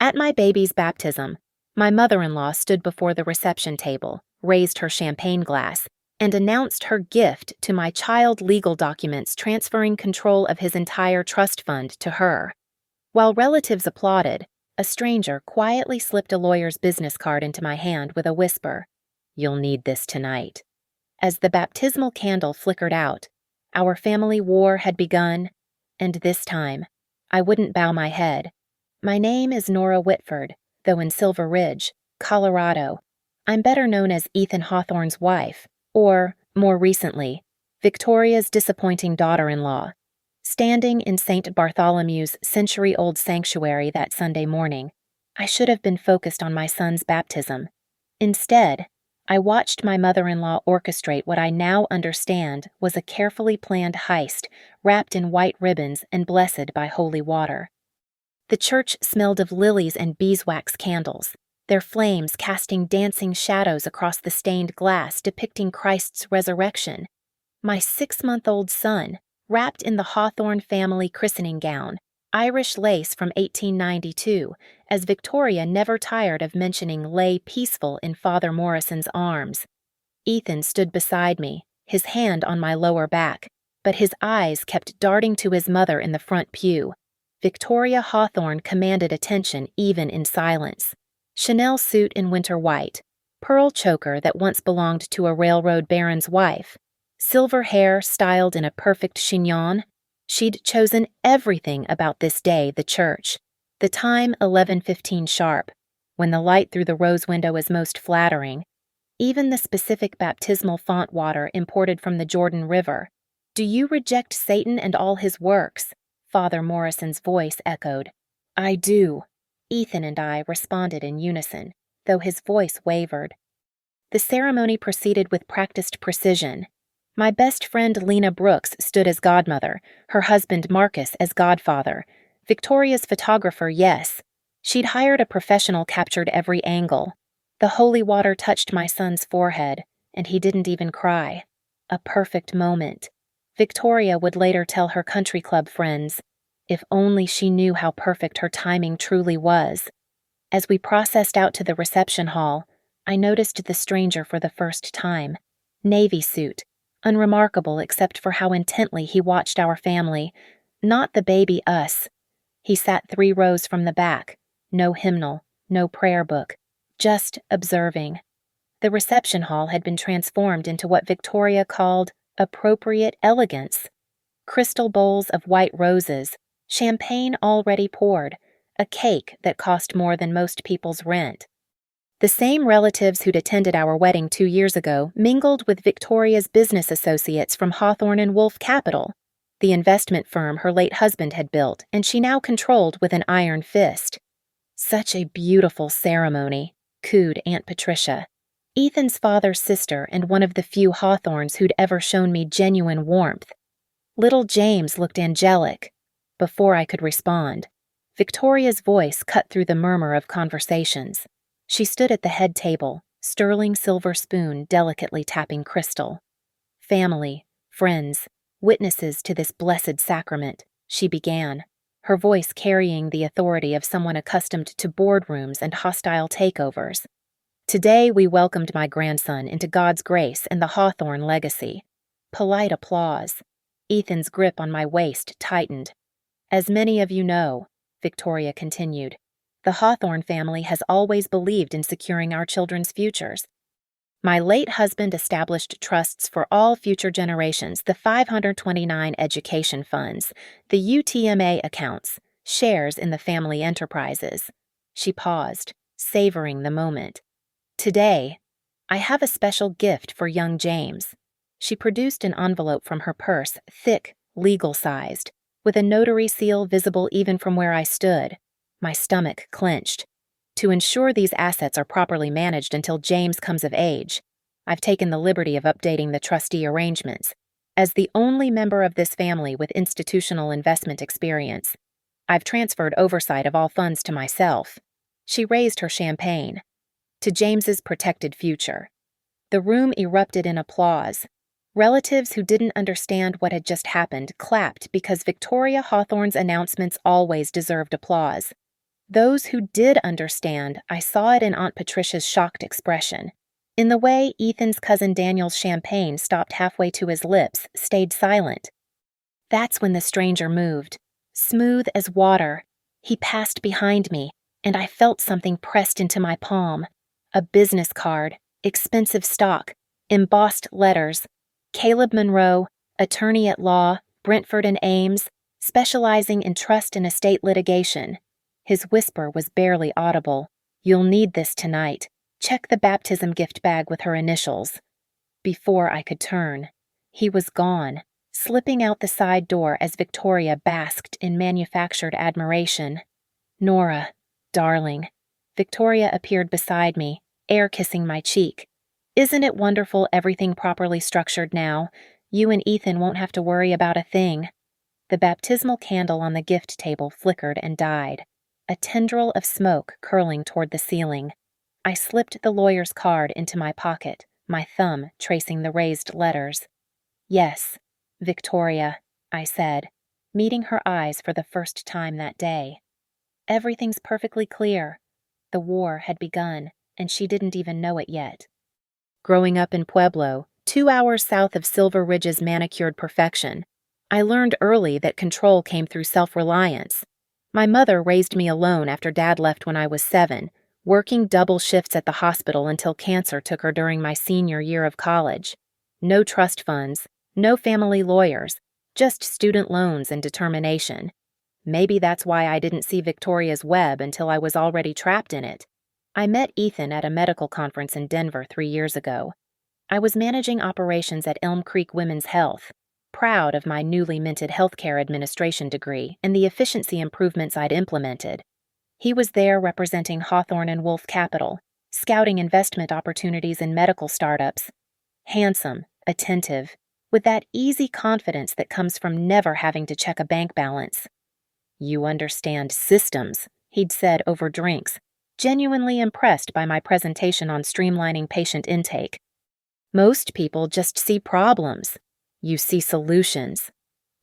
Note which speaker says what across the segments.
Speaker 1: At my baby's baptism, my mother-in-law stood before the reception table, raised her champagne glass, and announced her gift to my child legal documents transferring control of his entire trust fund to her. While relatives applauded, a stranger quietly slipped a lawyer's business card into my hand with a whisper, "You'll need this tonight." As the baptismal candle flickered out, our family war had begun, and this time, I wouldn't bow my head. My name is Nora Whitford, though in Silver Ridge, Colorado, I'm better known as Ethan Hawthorne's wife, or, more recently, Victoria's disappointing daughter-in-law. Standing in St. Bartholomew's century-old sanctuary that Sunday morning, I should have been focused on my son's baptism. Instead, I watched my mother-in-law orchestrate what I now understand was a carefully planned heist wrapped in white ribbons and blessed by holy water. The church smelled of lilies and beeswax candles, their flames casting dancing shadows across the stained glass depicting Christ's resurrection. My 6-month-old son, wrapped in the Hawthorne family christening gown, Irish lace from 1892, as Victoria never tired of mentioning lay peaceful in Father Morrison's arms. Ethan stood beside me, his hand on my lower back, but his eyes kept darting to his mother in the front pew. Victoria Hawthorne commanded attention even in silence. Chanel suit in winter white, pearl choker that once belonged to a railroad baron's wife, silver hair styled in a perfect chignon. She'd chosen everything about this day, the church. The time 11:15 sharp, when the light through the rose window is most flattering. Even the specific baptismal font water imported from the Jordan River. "Do you reject Satan and all his works?" Father Morrison's voice echoed. "I do." Ethan and I responded in unison, though his voice wavered. The ceremony proceeded with practiced precision. My best friend Lena Brooks stood as godmother, her husband Marcus as godfather. Victoria's photographer, yes. She'd hired a professional, captured every angle. The holy water touched my son's forehead, and he didn't even cry. A perfect moment. Victoria would later tell her country club friends, if only she knew how perfect her timing truly was. As we processed out to the reception hall, I noticed the stranger for the first time. Navy suit, unremarkable except for how intently he watched our family, not the baby us. He sat 3 rows from the back, no hymnal, no prayer book, just observing. The reception hall had been transformed into what Victoria called appropriate elegance. Crystal bowls of white roses, champagne already poured, a cake that cost more than most people's rent. The same relatives who'd attended our wedding 2 years ago mingled with Victoria's business associates from Hawthorne and Wolf Capital, the investment firm her late husband had built and she now controlled with an iron fist. Such a beautiful ceremony, cooed Aunt Patricia. Ethan's father's sister and one of the few Hawthornes who'd ever shown me genuine warmth. Little James looked angelic. Before I could respond, Victoria's voice cut through the murmur of conversations. She stood at the head table, sterling silver spoon delicately tapping crystal. "Family, friends, witnesses to this blessed sacrament," she began, her voice carrying the authority of someone accustomed to boardrooms and hostile takeovers. "Today we welcomed my grandson into God's grace and the Hawthorne legacy." Polite applause. Ethan's grip on my waist tightened. "As many of you know," Victoria continued, "the Hawthorne family has always believed in securing our children's futures. My late husband established trusts for all future generations, the 529 education funds, the UTMA accounts, shares in the family enterprises." She paused, savoring the moment. "Today, I have a special gift for young James." She produced an envelope from her purse, thick, legal-sized, with a notary seal visible even from where I stood. My stomach clenched. To ensure these assets are properly managed until James comes of age, I've taken the liberty of updating the trustee arrangements. As the only member of this family with institutional investment experience, I've transferred oversight of all funds to myself. She raised her champagne. To James's protected future. The room erupted in applause. Relatives who didn't understand what had just happened clapped because Victoria Hawthorne's announcements always deserved applause. Those who did understand, I saw it in Aunt Patricia's shocked expression. In the way Ethan's cousin Daniel's champagne stopped halfway to his lips, stayed silent. That's when the stranger moved. Smooth as water. He passed behind me, and I felt something pressed into my palm. A business card, expensive stock, embossed letters. Caleb Monroe, attorney at law, Brentford and Ames, specializing in trust and estate litigation. His whisper was barely audible. You'll need this tonight. Check the baptism gift bag with her initials. Before I could turn, he was gone, slipping out the side door as Victoria basked in manufactured admiration. Nora, darling. Victoria appeared beside me, air kissing my cheek. Isn't it wonderful everything properly structured now? You and Ethan won't have to worry about a thing. The baptismal candle on the gift table flickered and died, a tendril of smoke curling toward the ceiling. I slipped the lawyer's card into my pocket, my thumb tracing the raised letters. Yes, Victoria, I said, meeting her eyes for the first time that day. Everything's perfectly clear. The war had begun, and she didn't even know it yet. Growing up in Pueblo, 2 hours south of Silver Ridge's manicured perfection, I learned early that control came through self-reliance. My mother raised me alone after Dad left when I was 7, working double shifts at the hospital until cancer took her during my senior year of college. No trust funds, no family lawyers, just student loans and determination. Maybe that's why I didn't see Victoria's web until I was already trapped in it. I met Ethan at a medical conference in Denver 3 years ago. I was managing operations at Elm Creek Women's Health, proud of my newly minted healthcare administration degree and the efficiency improvements I'd implemented. He was there representing Hawthorne and Wolf Capital, scouting investment opportunities in medical startups. Handsome, attentive, with that easy confidence that comes from never having to check a bank balance. You understand systems, he'd said over drinks, genuinely impressed by my presentation on streamlining patient intake. Most people just see problems. You see solutions.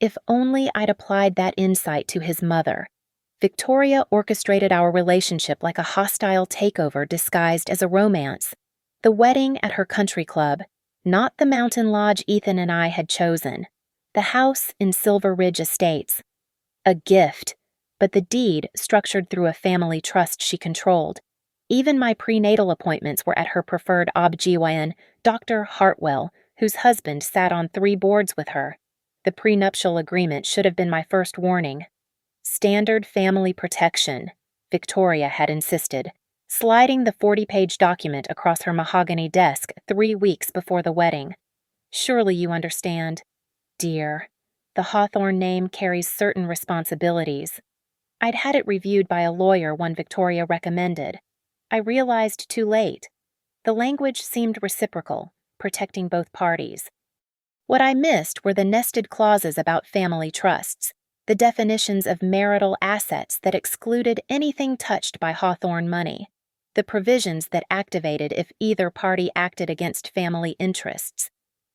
Speaker 1: If only I'd applied that insight to his mother. Victoria orchestrated our relationship like a hostile takeover disguised as a romance. The wedding at her country club, not the mountain lodge Ethan and I had chosen. The house in Silver Ridge Estates. A gift, but the deed structured through a family trust she controlled. Even my prenatal appointments were at her preferred OB-GYN, Dr. Hartwell, whose husband sat on 3 boards with her. The prenuptial agreement should have been my first warning. Standard family protection, Victoria had insisted, sliding the 40-page document across her mahogany desk 3 weeks before the wedding. Surely you understand. Dear, the Hawthorne name carries certain responsibilities. I'd had it reviewed by a lawyer one Victoria recommended. I realized too late. The language seemed reciprocal, protecting both parties. What I missed were the nested clauses about family trusts, the definitions of marital assets that excluded anything touched by Hawthorne money, the provisions that activated if either party acted against family interests.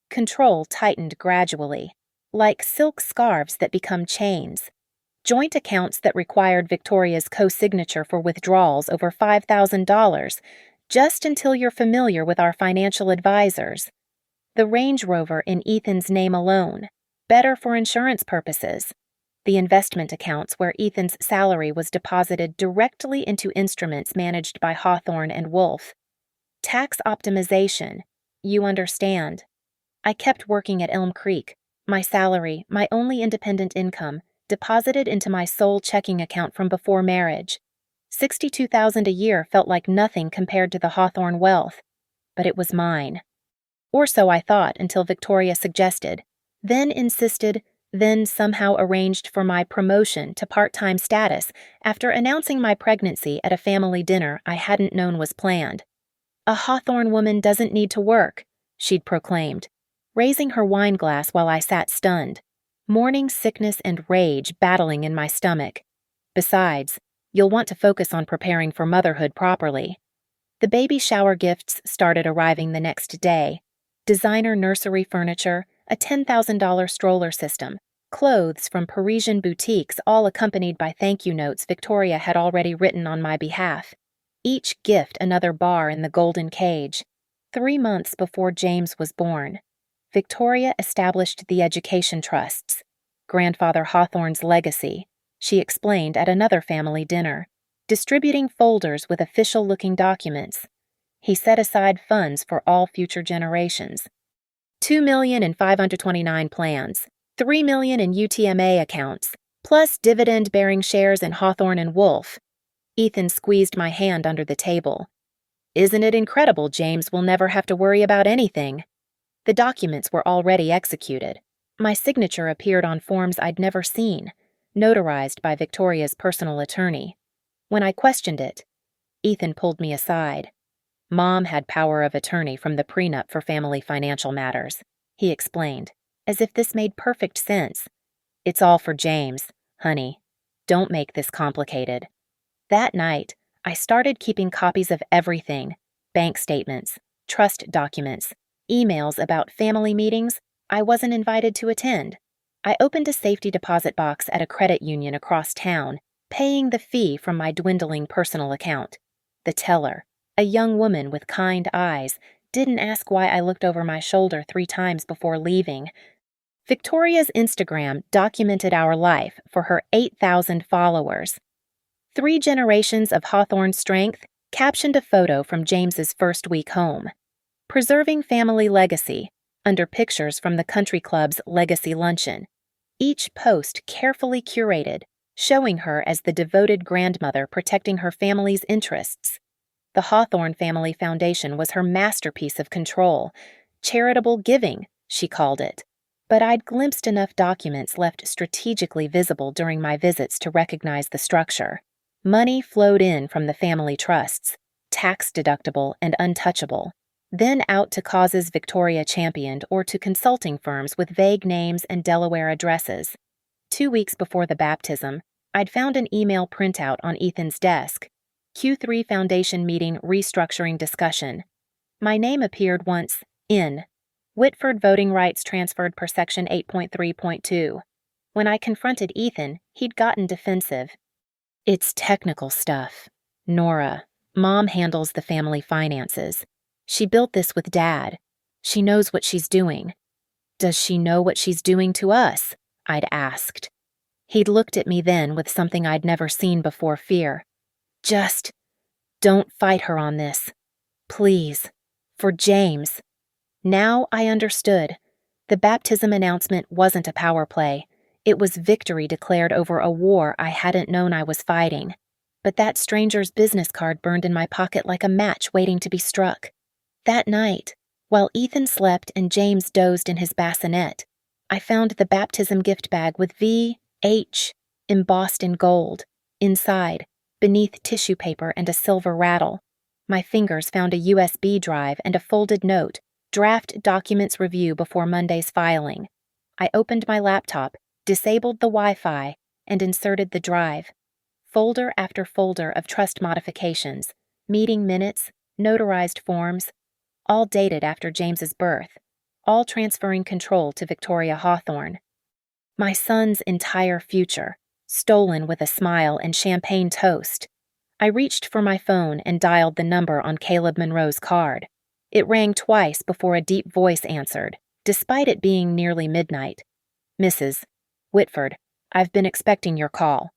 Speaker 1: Control tightened gradually, like silk scarves that become chains. Joint accounts that required Victoria's co-signature for withdrawals over $5,000, just until you're familiar with our financial advisors. The Range Rover in Ethan's name alone, better for insurance purposes. The investment accounts where Ethan's salary was deposited directly into instruments managed by Hawthorne and Wolf. Tax optimization, you understand. I kept working at Elm Creek, my salary, my only independent income, deposited into my sole checking account from before marriage. $62,000 a year felt like nothing compared to the Hawthorne wealth, but it was mine. Or so I thought until Victoria suggested, then insisted, then somehow arranged for my promotion to part-time status after announcing my pregnancy at a family dinner I hadn't known was planned. A Hawthorne woman doesn't need to work, she'd proclaimed, raising her wine glass while I sat stunned. Morning sickness and rage battling in my stomach. Besides, you'll want to focus on preparing for motherhood properly. The baby shower gifts started arriving the next day. Designer nursery furniture, a $10,000 stroller system, Clothes from Parisian boutiques, all accompanied by thank you notes Victoria had already written on my behalf. Each gift another bar in the golden cage. 3 months before James was born, Victoria established the education trusts. Grandfather Hawthorne's legacy, she explained at another family dinner, distributing folders with official-looking documents. He set aside funds for all future generations. $2 million in 529 plans, $3 million in UTMA accounts, plus dividend-bearing shares in Hawthorne and Wolf. Ethan squeezed my hand under the table. Isn't it incredible James will never have to worry about anything? The documents were already executed. My signature appeared on forms I'd never seen, notarized by Victoria's personal attorney. When I questioned it, Ethan pulled me aside. Mom had power of attorney from the prenup for family financial matters, he explained, as if this made perfect sense. It's all for James, honey. Don't make this complicated. That night, I started keeping copies of everything: bank statements, trust documents, emails about family meetings I wasn't invited to attend. I opened a safety deposit box at a credit union across town, paying the fee from my dwindling personal account. The teller, a young woman with kind eyes, didn't ask why I looked over my shoulder 3 times before leaving. Victoria's Instagram documented our life for her 8,000 followers. 3 generations of Hawthorne strength captioned a photo from James's first week home. Preserving family legacy, under pictures from the country club's legacy luncheon. Each post carefully curated, showing her as the devoted grandmother protecting her family's interests. The Hawthorne Family Foundation was her masterpiece of control. Charitable giving, she called it. But I'd glimpsed enough documents left strategically visible during my visits to recognize the structure. Money flowed in from the family trusts, tax-deductible and untouchable, then out to causes Victoria championed or to consulting firms with vague names and Delaware addresses. 2 weeks before the baptism, I'd found an email printout on Ethan's desk. Q3 Foundation meeting restructuring discussion. My name appeared once in Whitford voting rights transferred per section 8.3.2. When I confronted Ethan, he'd gotten defensive. It's technical stuff. Nora, Mom handles the family finances. She built this with Dad. She knows what she's doing. Does she know what she's doing to us? I'd asked. He'd looked at me then with something I'd never seen before: fear. Just don't fight her on this. Please. For James. Now I understood. The baptism announcement wasn't a power play. It was victory declared over a war I hadn't known I was fighting. But that stranger's business card burned in my pocket like a match waiting to be struck. That night, while Ethan slept and James dozed in his bassinet, I found the baptism gift bag with V.H. embossed in gold. Inside, beneath tissue paper and a silver rattle, my fingers found a USB drive and a folded note: draft documents review before Monday's filing. I opened my laptop, disabled the Wi-Fi, and inserted the drive. Folder after folder of trust modifications, meeting minutes, notarized forms, all dated after James's birth, all transferring control to Victoria Hawthorne. My son's entire future, stolen with a smile and champagne toast. I reached for my phone and dialed the number on Caleb Monroe's card. It rang twice before a deep voice answered, despite it being nearly midnight. Mrs. Whitford, I've been expecting your call.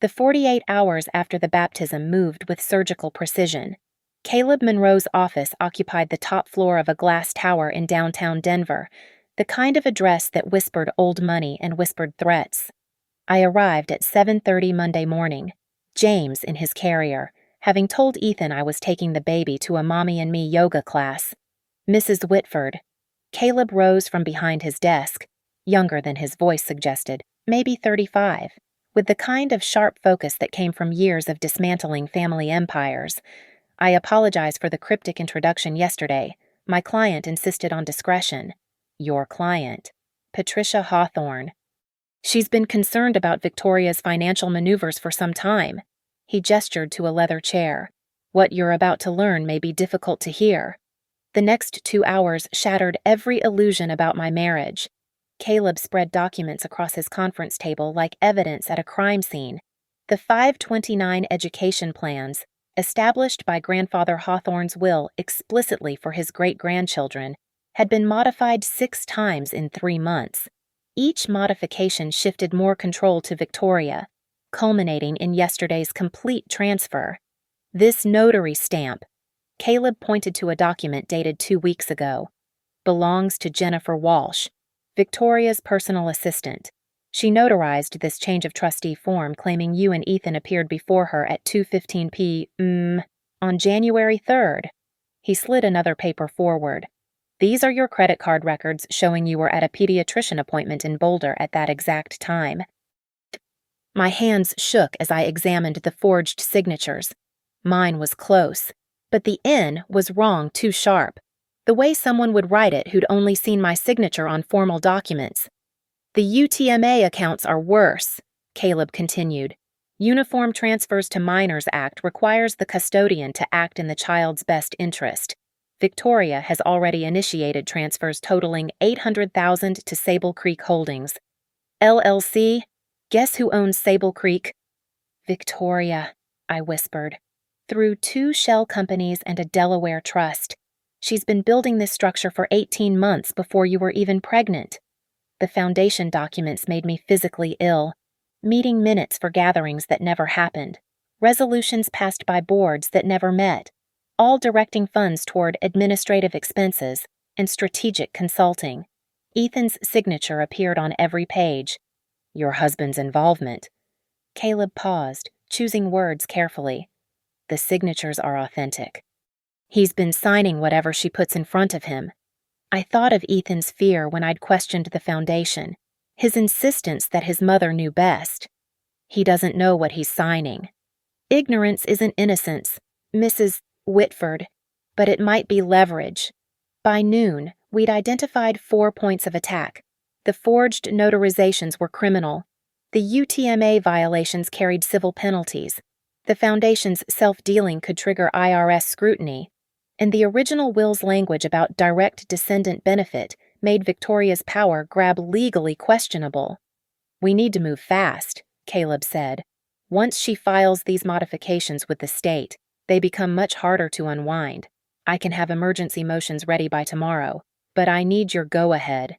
Speaker 1: The 48 hours after the baptism moved with surgical precision. Caleb Monroe's office occupied the top floor of a glass tower in downtown Denver, the kind of address that whispered old money and whispered threats. I arrived at 7:30 Monday morning, James in his carrier, having told Ethan I was taking the baby to a mommy and me yoga class. Mrs. Whitford. Caleb rose from behind his desk, younger than his voice suggested, maybe 35, with the kind of sharp focus that came from years of dismantling family empires. I apologize for the cryptic introduction yesterday. My client insisted on discretion. Your client. Patricia Hawthorne. She's been concerned about Victoria's financial maneuvers for some time. He gestured to a leather chair. What you're about to learn may be difficult to hear. The next 2 hours shattered every illusion about my marriage. Caleb spread documents across his conference table like evidence at a crime scene. The 529 education plans, established by Grandfather Hawthorne's will explicitly for his great-grandchildren, had been modified 6 times in 3 months. Each modification shifted more control to Victoria, culminating in yesterday's complete transfer. This notary stamp, Caleb pointed to a document dated 2 weeks ago, belongs to Jennifer Walsh, Victoria's personal assistant. She notarized this change of trustee form claiming you and Ethan appeared before her at 2:15 p.m. on January 3rd. He slid another paper forward. These are your credit card records showing you were at a pediatrician appointment in Boulder at that exact time. My hands shook as I examined the forged signatures. Mine was close, but the N was wrong too sharp, the way someone would write it who'd only seen my signature on formal documents. The UTMA accounts are worse, Caleb continued. Uniform Transfers to Minors Act requires the custodian to act in the child's best interest. Victoria has already initiated transfers totaling $800,000 to Sable Creek Holdings. LLC? Guess who owns Sable Creek? Victoria, I whispered. Through 2 shell companies and a Delaware trust. She's been building this structure for 18 months before you were even pregnant. The foundation documents made me physically ill. Meeting minutes for gatherings that never happened. Resolutions passed by boards that never met. All directing funds toward administrative expenses and strategic consulting. Ethan's signature appeared on every page. Your husband's involvement. Caleb paused, choosing words carefully. The signatures are authentic. He's been signing whatever she puts in front of him. I thought of Ethan's fear when I'd questioned the foundation, his insistence that his mother knew best. He doesn't know what he's signing. Ignorance isn't innocence, Mrs. Whitford, but it might be leverage. By noon, we'd identified 4 points of attack. The forged notarizations were criminal. The UTMA violations carried civil penalties. The foundation's self-dealing could trigger IRS scrutiny. And the original will's language about direct descendant benefit made Victoria's power grab legally questionable. We need to move fast, Caleb said. Once she files these modifications with the state, they become much harder to unwind. I can have emergency motions ready by tomorrow, but I need your go-ahead.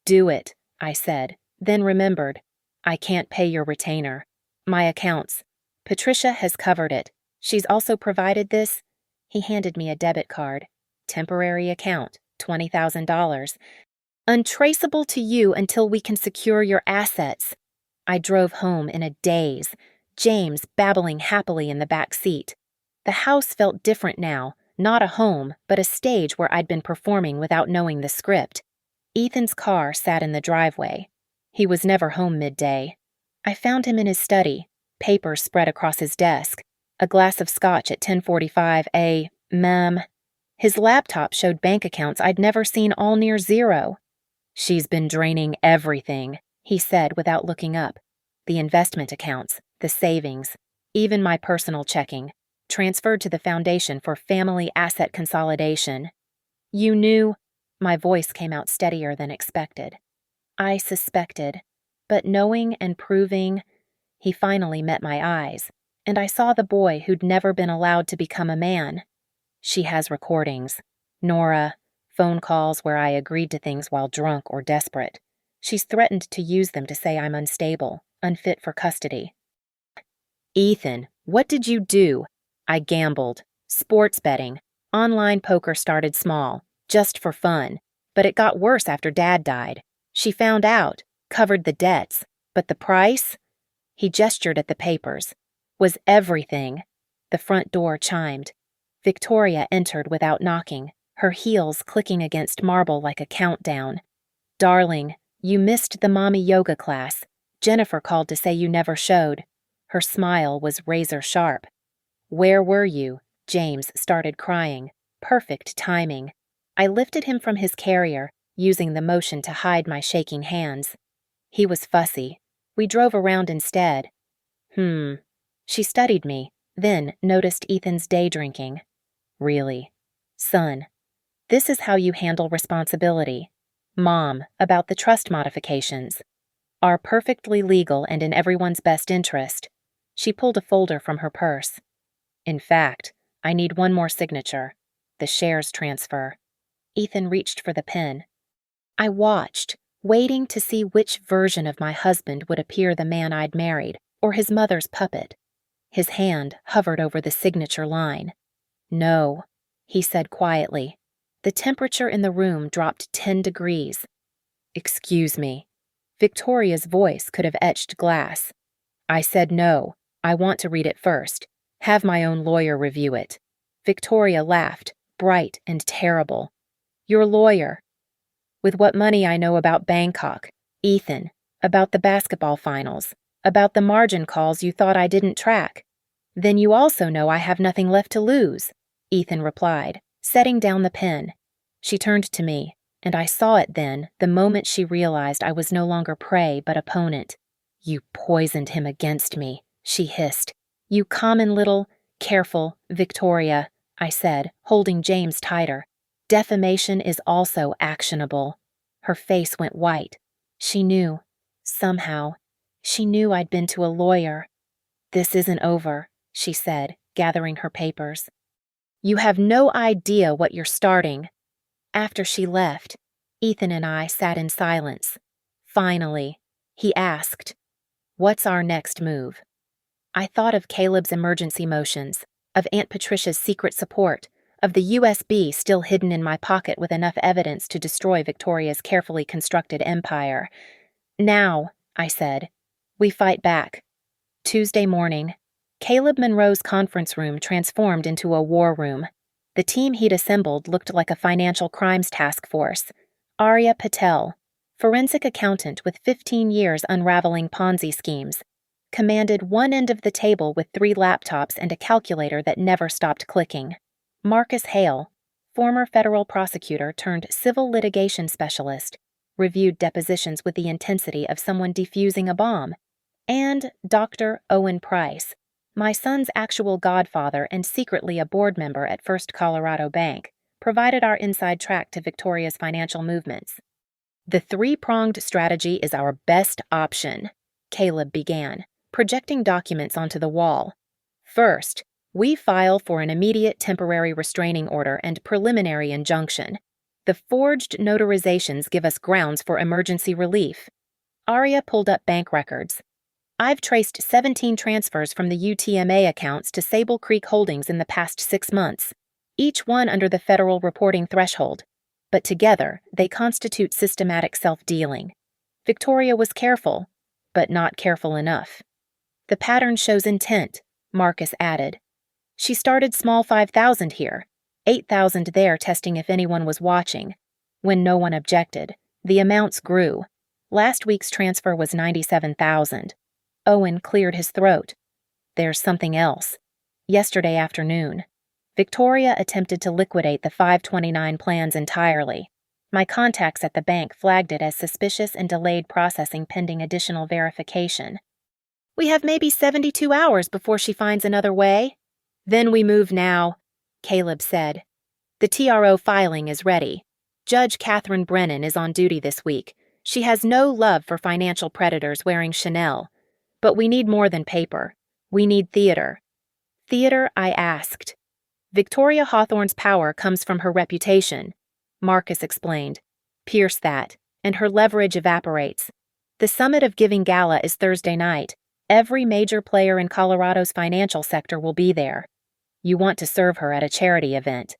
Speaker 1: Do it, I said, then remembered. I can't pay your retainer. My accounts. Patricia has covered it. She's also provided this. He handed me a debit card. Temporary account, $20,000. Untraceable to you until we can secure your assets. I drove home in a daze, James babbling happily in the back seat. The house felt different now, not a home, but a stage where I'd been performing without knowing the script. Ethan's car sat in the driveway. He was never home midday. I found him in his study, papers spread across his desk, a glass of scotch at 10:45 a.m. His laptop showed bank accounts I'd never seen all near zero. She's been draining everything, he said without looking up. The investment accounts, the savings, even my personal checking, transferred to the foundation for family asset consolidation. You knew? My voice came out steadier than expected. I suspected, but knowing and proving, he finally met my eyes, and I saw the boy who'd never been allowed to become a man. She has recordings. Nora, phone calls where I agreed to things while drunk or desperate. She's threatened to use them to say I'm unstable, unfit for custody. Ethan, what did you do? I gambled. Sports betting. Online poker started small, just for fun, but it got worse after Dad died. She found out, covered the debts, but the price? He gestured at the papers. Was everything. The front door chimed. Victoria entered without knocking, her heels clicking against marble like a countdown. Darling, you missed the mommy yoga class. Jennifer called to say you never showed. Her smile was razor sharp. Where were you? James started crying. Perfect timing. I lifted him from his carrier, using the motion to hide my shaking hands. He was fussy. We drove around instead. She studied me, then noticed Ethan's day drinking. Really? Son, this is how you handle responsibility. Mom, about the trust modifications. Are perfectly legal and in everyone's best interest. She pulled a folder from her purse. In fact, I need one more signature. The shares transfer. Ethan reached for the pen. I watched, waiting to see which version of my husband would appear the man I'd married, or his mother's puppet. His hand hovered over the signature line. No, he said quietly. The temperature in the room dropped 10 degrees. Excuse me. Victoria's voice could have etched glass. I said no. I want to read it first. Have my own lawyer review it. Victoria laughed, bright and terrible. Your lawyer. With what money I know about Bangkok, Ethan, about the basketball finals, about the margin calls you thought I didn't track. Then you also know I have nothing left to lose, Ethan replied, setting down the pen. She turned to me, and I saw it then, the moment she realized I was no longer prey but opponent. You poisoned him against me, she hissed. You common little, careful Victoria, I said, holding James tighter. Defamation is also actionable. Her face went white. She knew. Somehow. She knew I'd been to a lawyer. This isn't over, she said, gathering her papers. You have no idea what you're starting. After she left, Ethan and I sat in silence. Finally, he asked, "What's our next move?" I thought of Caleb's emergency motions, of Aunt Patricia's secret support, of the USB still hidden in my pocket with enough evidence to destroy Victoria's carefully constructed empire. Now, I said, we fight back. Tuesday morning, Caleb Monroe's conference room transformed into a war room. The team he'd assembled looked like a financial crimes task force. Arya Patel, forensic accountant with 15 years unraveling Ponzi schemes, commanded one end of the table with 3 laptops and a calculator that never stopped clicking. Marcus Hale, former federal prosecutor turned civil litigation specialist, reviewed depositions with the intensity of someone defusing a bomb. And Dr. Owen Price, my son's actual godfather and secretly a board member at First Colorado Bank, provided our inside track to Victoria's financial movements. The 3-pronged strategy is our best option, Caleb began, projecting documents onto the wall. First, we file for an immediate temporary restraining order and preliminary injunction. The forged notarizations give us grounds for emergency relief. Arya pulled up bank records. I've traced 17 transfers from the UTMA accounts to Sable Creek Holdings in the past 6 months, each one under the federal reporting threshold, but together they constitute systematic self-dealing. Victoria was careful, but not careful enough. The pattern shows intent, Marcus added. She started small 5,000 here, 8,000 there testing if anyone was watching. When no one objected, the amounts grew. Last week's transfer was 97,000. Owen cleared his throat. There's something else. Yesterday afternoon, Victoria attempted to liquidate the 529 plans entirely. My contacts at the bank flagged it as suspicious and delayed processing pending additional verification. We have maybe 72 hours before she finds another way. Then we move now, Caleb said. The TRO filing is ready. Judge Catherine Brennan is on duty this week. She has no love for financial predators wearing Chanel. But we need more than paper. We need theater. Theater, I asked. Victoria Hawthorne's power comes from her reputation, Marcus explained. Pierce that, and her leverage evaporates. The summit of Giving Gala is Thursday night. Every major player in Colorado's financial sector will be there. You want to serve her at a charity event.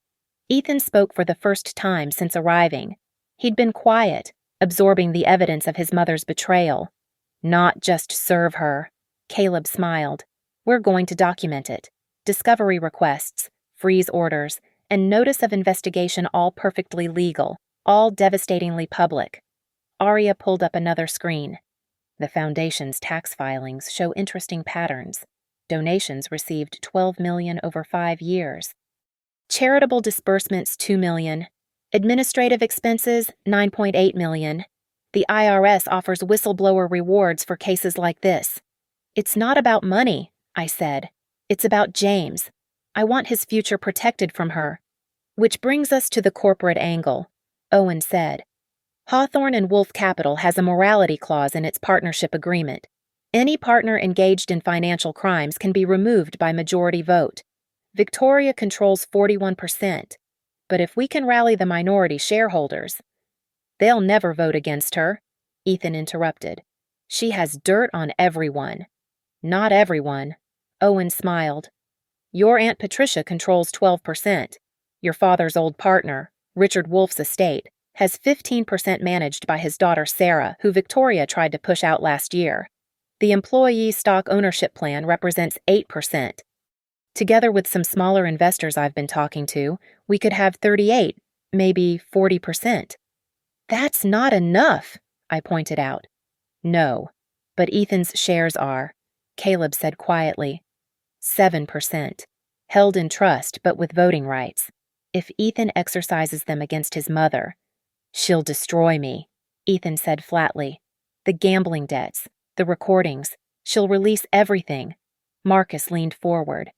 Speaker 1: Ethan spoke for the first time since arriving. He'd been quiet, absorbing the evidence of his mother's betrayal. Not just serve her. Caleb smiled. We're going to document it. Discovery requests, freeze orders, and notice of investigation all perfectly legal, all devastatingly public. Arya pulled up another screen. The Foundation's tax filings show interesting patterns. Donations received $12 million over 5 years. Charitable disbursements $2 million. Administrative expenses $9.8 million. The IRS offers whistleblower rewards for cases like this. It's not about money, I said. It's about James. I want his future protected from her. Which brings us to the corporate angle, Owen said. Hawthorne and Wolf Capital has a morality clause in its partnership agreement. Any partner engaged in financial crimes can be removed by majority vote. Victoria controls 41%, but if we can rally the minority shareholders, they'll never vote against her, Ethan interrupted. She has dirt on everyone. Not everyone. Owen smiled. Your Aunt Patricia controls 12%. Your father's old partner, Richard Wolf's estate, has 15% managed by his daughter Sarah, who Victoria tried to push out last year. The employee stock ownership plan represents 8%. Together with some smaller investors I've been talking to, we could have 38, maybe 40%. That's not enough, I pointed out. No, but Ethan's shares are, Caleb said quietly. 7%. Held in trust but with voting rights. If Ethan exercises them against his mother, she'll destroy me, Ethan said flatly. The gambling debts, the recordings, she'll release everything. Marcus leaned forward.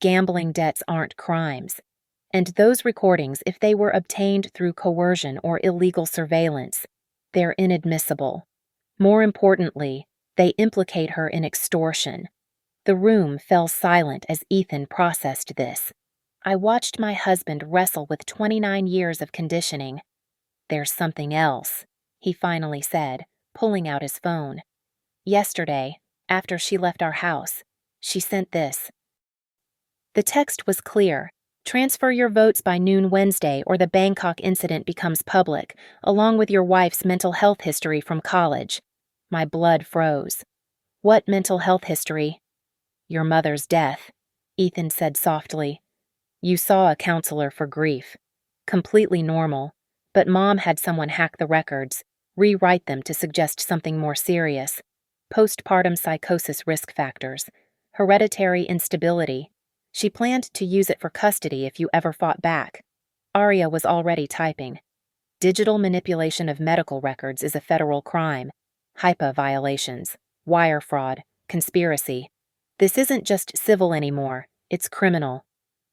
Speaker 1: Gambling debts aren't crimes. And those recordings, if they were obtained through coercion or illegal surveillance, they're inadmissible. More importantly, they implicate her in extortion. The room fell silent as Ethan processed this. I watched my husband wrestle with 29 years of conditioning. There's something else, he finally said, pulling out his phone. Yesterday, after she left our house, she sent this. The text was clear. Transfer your votes by noon Wednesday or the Bangkok incident becomes public, along with your wife's mental health history from college. My blood froze. What mental health history? Your mother's death, Ethan said softly. You saw a counselor for grief. Completely normal, but Mom had someone hack the records, rewrite them to suggest something more serious. Postpartum psychosis risk factors, hereditary instability. She planned to use it for custody if you ever fought back. Arya was already typing. Digital manipulation of medical records is a federal crime. HIPAA violations, wire fraud, conspiracy. This isn't just civil anymore, it's criminal.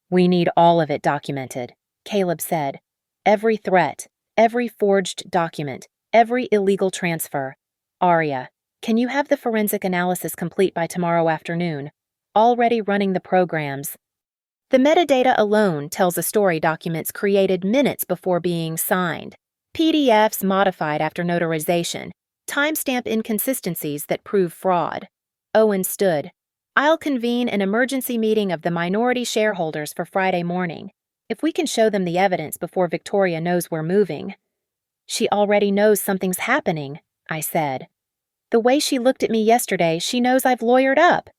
Speaker 1: We need all of it documented, Caleb said. Every threat, every forged document, every illegal transfer. Arya, can you have the forensic analysis complete by tomorrow afternoon? Already running the programs. The metadata alone tells a story documents created minutes before being signed. PDFs modified after notarization. Timestamp inconsistencies that prove fraud. Owen stood. I'll convene an emergency meeting of the minority shareholders for Friday morning. If we can show them the evidence before Victoria knows we're moving. She already knows something's happening, I said. The way she looked at me yesterday, she knows I've lawyered up.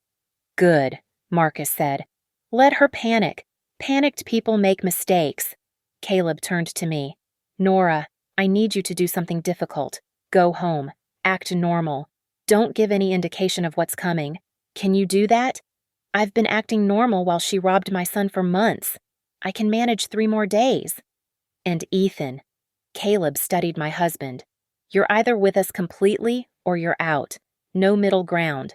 Speaker 1: Good, Marcus said. Let her panic. Panicked people make mistakes. Caleb turned to me. Nora, I need you to do something difficult. Go home. Act normal. Don't give any indication of what's coming. Can you do that? I've been acting normal while she robbed my son for months. I can manage 3 more days. And Ethan. Caleb studied my husband. You're either with us completely or you're out. No middle ground.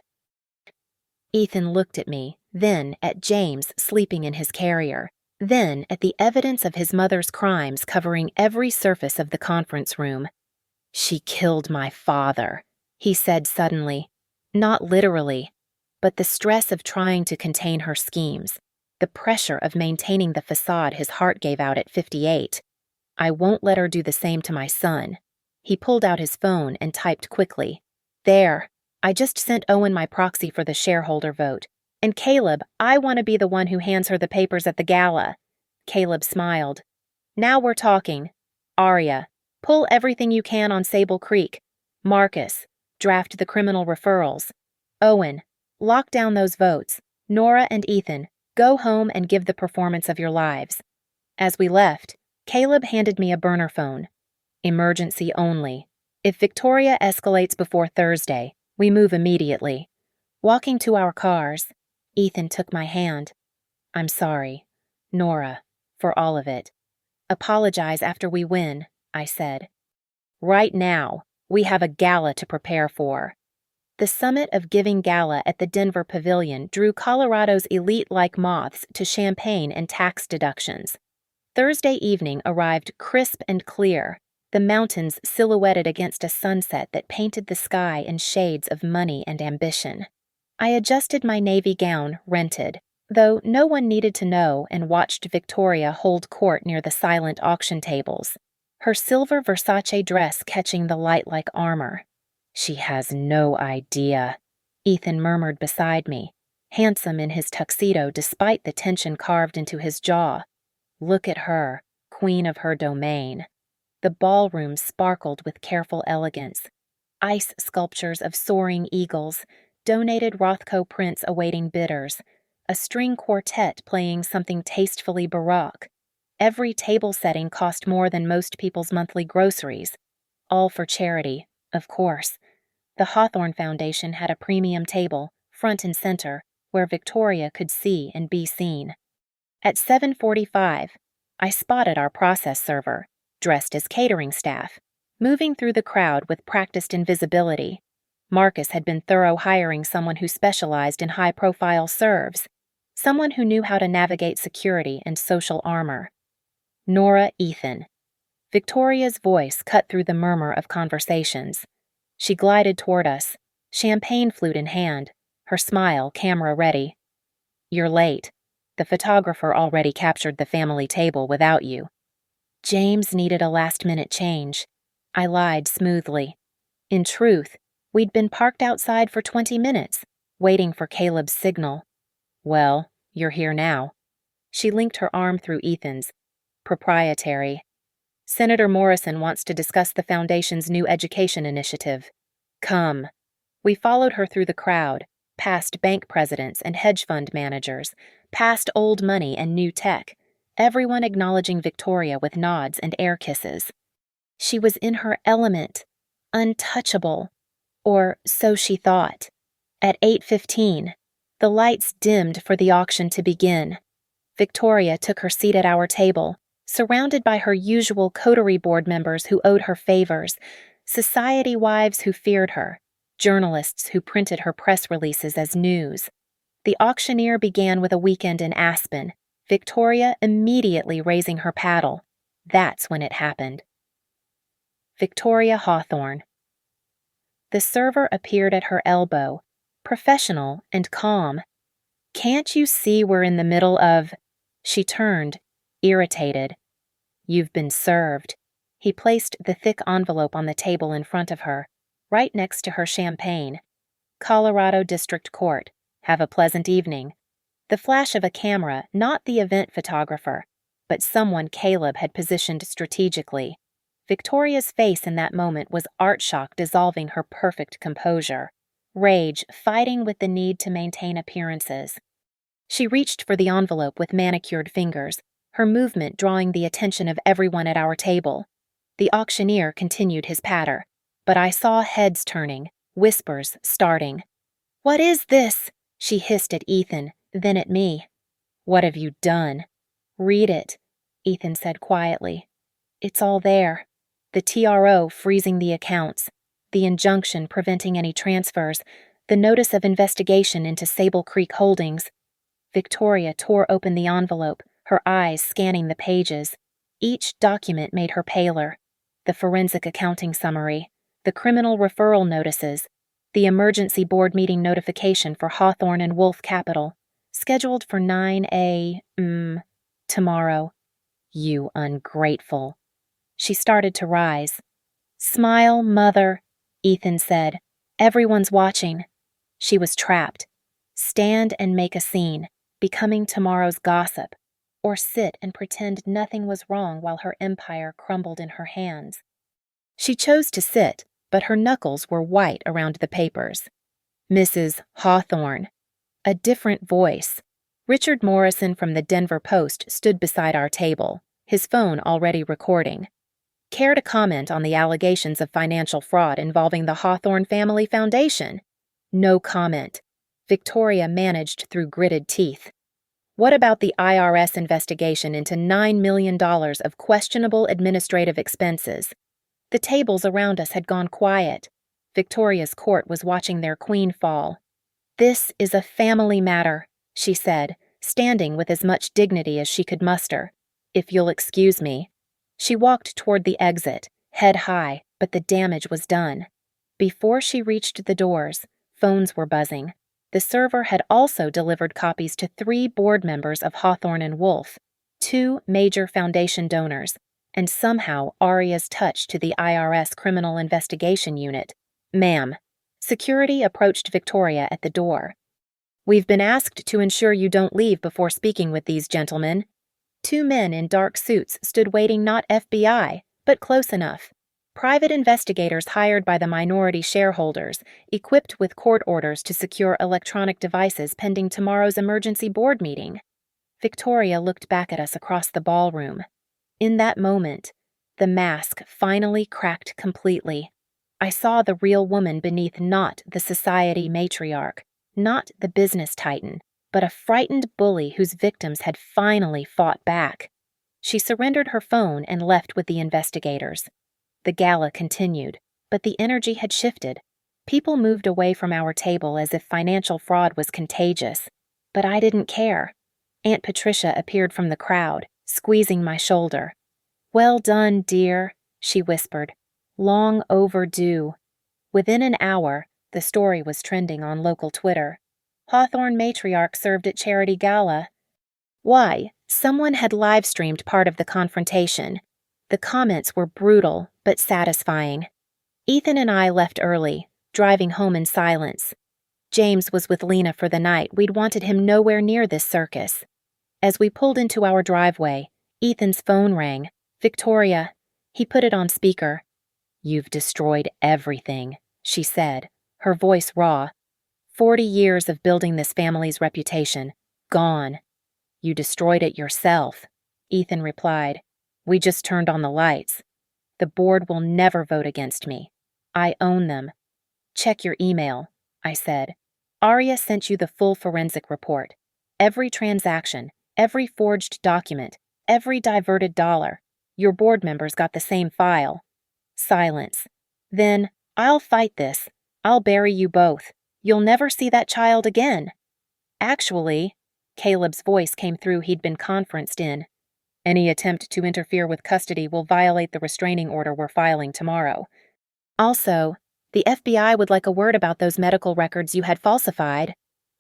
Speaker 1: Ethan looked at me, then at James sleeping in his carrier, then at the evidence of his mother's crimes covering every surface of the conference room. She killed my father, he said suddenly. Not literally, but the stress of trying to contain her schemes, the pressure of maintaining the facade his heart gave out at 58. I won't let her do the same to my son. He pulled out his phone and typed quickly. There. I just sent Owen my proxy for the shareholder vote. And Caleb, I want to be the one who hands her the papers at the gala. Caleb smiled. Now we're talking. Arya, pull everything you can on Sable Creek. Marcus, draft the criminal referrals. Owen, lock down those votes. Nora and Ethan, go home and give the performance of your lives. As we left, Caleb handed me a burner phone. Emergency only. If Victoria escalates before Thursday, we move immediately. Walking to our cars, Ethan took my hand. I'm sorry, Nora, for all of it. Apologize after we win, I said. Right now, we have a gala to prepare for. The summit of Giving Gala at the Denver Pavilion drew Colorado's elite like moths to champagne and tax deductions. Thursday evening arrived crisp and clear, the mountains silhouetted against a sunset that painted the sky in shades of money and ambition. I adjusted my navy gown, rented, though no one needed to know, and watched Victoria hold court near the silent auction tables, her silver Versace dress catching the light like armor. "She has no idea," Ethan murmured beside me, handsome in his tuxedo despite the tension carved into his jaw. "Look at her, queen of her domain." The ballroom sparkled with careful elegance. Ice sculptures of soaring eagles, donated Rothko prints awaiting bidders, a string quartet playing something tastefully baroque. Every table setting cost more than most people's monthly groceries. All for charity, of course. The Hawthorne Foundation had a premium table, front and center, where Victoria could see and be seen. At 7:45, I spotted our process server, dressed as catering staff, moving through the crowd with practiced invisibility. Marcus had been thorough hiring someone who specialized in high-profile serves, someone who knew how to navigate security and social armor. Nora Ethan. Victoria's voice cut through the murmur of conversations. She glided toward us, champagne flute in hand, her smile camera ready. "You're late. The photographer already captured the family table without you." James needed a last-minute change. I lied smoothly. In truth, we'd been parked outside for 20 minutes, waiting for Caleb's signal. "Well, you're here now." She linked her arm through Ethan's. "Proprietary. Senator Morrison wants to discuss the Foundation's new education initiative. Come." We followed her through the crowd, past bank presidents and hedge fund managers, past old money and new tech, everyone acknowledging Victoria with nods and air kisses. She was in her element, untouchable, or so she thought. At 8:15, the lights dimmed for the auction to begin. Victoria took her seat at our table, surrounded by her usual coterie board members who owed her favors, society wives who feared her, journalists who printed her press releases as news. The auctioneer began with a weekend in Aspen, Victoria immediately raising her paddle. That's when it happened. Victoria Hawthorne. The server appeared at her elbow, professional and calm. "Can't you see we're in the middle of—" She turned, irritated. "You've been served." He placed the thick envelope on the table in front of her, right next to her champagne. "Colorado District Court. Have a pleasant evening." The flash of a camera, not the event photographer, but someone Caleb had positioned strategically. Victoria's face in that moment was art shock dissolving her perfect composure, rage fighting with the need to maintain appearances. She reached for the envelope with manicured fingers, her movement drawing the attention of everyone at our table. The auctioneer continued his patter, but I saw heads turning, whispers starting. "What is this?" she hissed at Ethan, then at me. "What have you done?" "Read it," Ethan said quietly. "It's all there. The TRO freezing the accounts, the injunction preventing any transfers, the notice of investigation into Sable Creek Holdings." Victoria tore open the envelope, her eyes scanning the pages. Each document made her paler. The forensic accounting summary, the criminal referral notices, the emergency board meeting notification for Hawthorne and Wolf Capital, scheduled for 9 a.m. tomorrow. "You ungrateful." She started to rise. "Smile, mother," Ethan said. "Everyone's watching." She was trapped. Stand and make a scene, becoming tomorrow's gossip, or sit and pretend nothing was wrong while her empire crumbled in her hands. She chose to sit, but her knuckles were white around the papers. "Mrs. Hawthorne." A different voice. Richard Morrison from the Denver Post stood beside our table, his phone already recording. "Care to comment on the allegations of financial fraud involving the Hawthorne Family Foundation?" No comment. Victoria managed through gritted teeth. "What about the IRS investigation into $9 million of questionable administrative expenses?" The tables around us had gone quiet. Victoria's court was watching their queen fall. "This is a family matter," she said, standing with as much dignity as she could muster. "If you'll excuse me." She walked toward the exit, head high, but the damage was done. Before she reached the doors, phones were buzzing. The server had also delivered copies to 3 board members of Hawthorne and Wolf, 2 major foundation donors, and somehow Aria's touch to the IRS Criminal Investigation Unit. "Ma'am." Security approached Victoria at the door. "We've been asked to ensure you don't leave before speaking with these gentlemen." 2 men in dark suits stood waiting, not FBI, but close enough. Private investigators hired by the minority shareholders, equipped with court orders to secure electronic devices pending tomorrow's emergency board meeting. Victoria looked back at us across the ballroom. In that moment, the mask finally cracked completely. I saw the real woman beneath, not the society matriarch, not the business titan, but a frightened bully whose victims had finally fought back. She surrendered her phone and left with the investigators. The gala continued, but the energy had shifted. People moved away from our table as if financial fraud was contagious. But I didn't care. Aunt Patricia appeared from the crowd, squeezing my shoulder. "Well done, dear," she whispered. "Long overdue." Within an hour, the story was trending on local Twitter. "Hawthorne matriarch served at charity gala." Why? Someone had live-streamed part of the confrontation. The comments were brutal, but satisfying. Ethan and I left early, driving home in silence. James was with Lena for the night. We'd wanted him nowhere near this circus. As we pulled into our driveway, Ethan's phone rang. "Victoria." He put it on speaker. "You've destroyed everything," she said, her voice raw. 40 years of building this family's reputation, gone. "You destroyed it yourself," Ethan replied. "We just turned on the lights. The board will never vote against me. I own them." "Check your email," I said. "Aria sent you the full forensic report. Every transaction, every forged document, every diverted dollar. Your board members got the same file." Silence. "Then, I'll fight this. I'll bury you both. You'll never see that child again." "Actually," Caleb's voice came through he'd been conferenced in, "any attempt to interfere with custody will violate the restraining order we're filing tomorrow. Also, the FBI would like a word about those medical records you had falsified."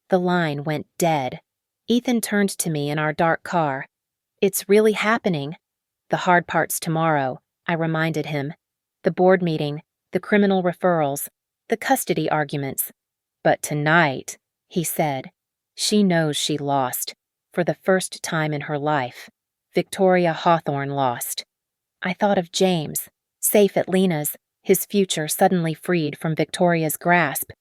Speaker 1: The line went dead. Ethan turned to me in our dark car. "It's really happening." "The hard part's tomorrow," I reminded him. "The board meeting, the criminal referrals, the custody arguments. But tonight," he said, "she knows she lost. For the first time in her life. Victoria Hawthorne lost." I thought of James, safe at Lena's, his future suddenly freed from Victoria's grasp.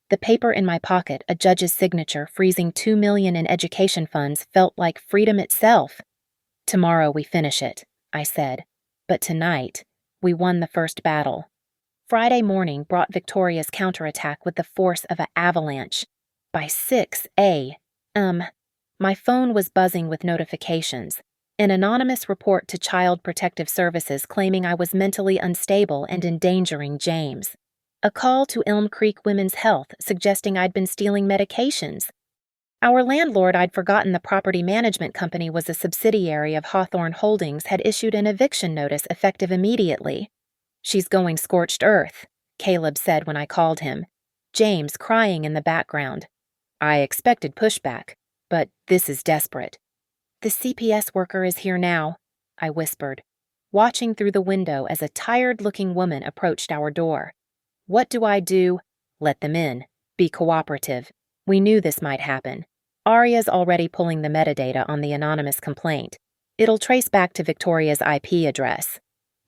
Speaker 1: The paper in my pocket, a judge's signature freezing $2 million in education funds, felt like freedom itself. "Tomorrow we finish it," I said. "But tonight, we won the first battle." Friday morning brought Victoria's counterattack with the force of an avalanche. By 6 a.m., my phone was buzzing with notifications. An anonymous report to Child Protective Services claiming I was mentally unstable and endangering James. A call to Elm Creek Women's Health suggesting I'd been stealing medications. Our landlord, I'd forgotten the property management company was a subsidiary of Hawthorne Holdings, had issued an eviction notice effective immediately. "She's going scorched earth," Caleb said when I called him. James crying in the background. "I expected pushback, but this is desperate." "The CPS worker is here now," I whispered, watching through the window as a tired-looking woman approached our door. "What do I do?" "Let them in. Be cooperative. We knew this might happen. Aria's already pulling the metadata on the anonymous complaint. It'll trace back to Victoria's IP address."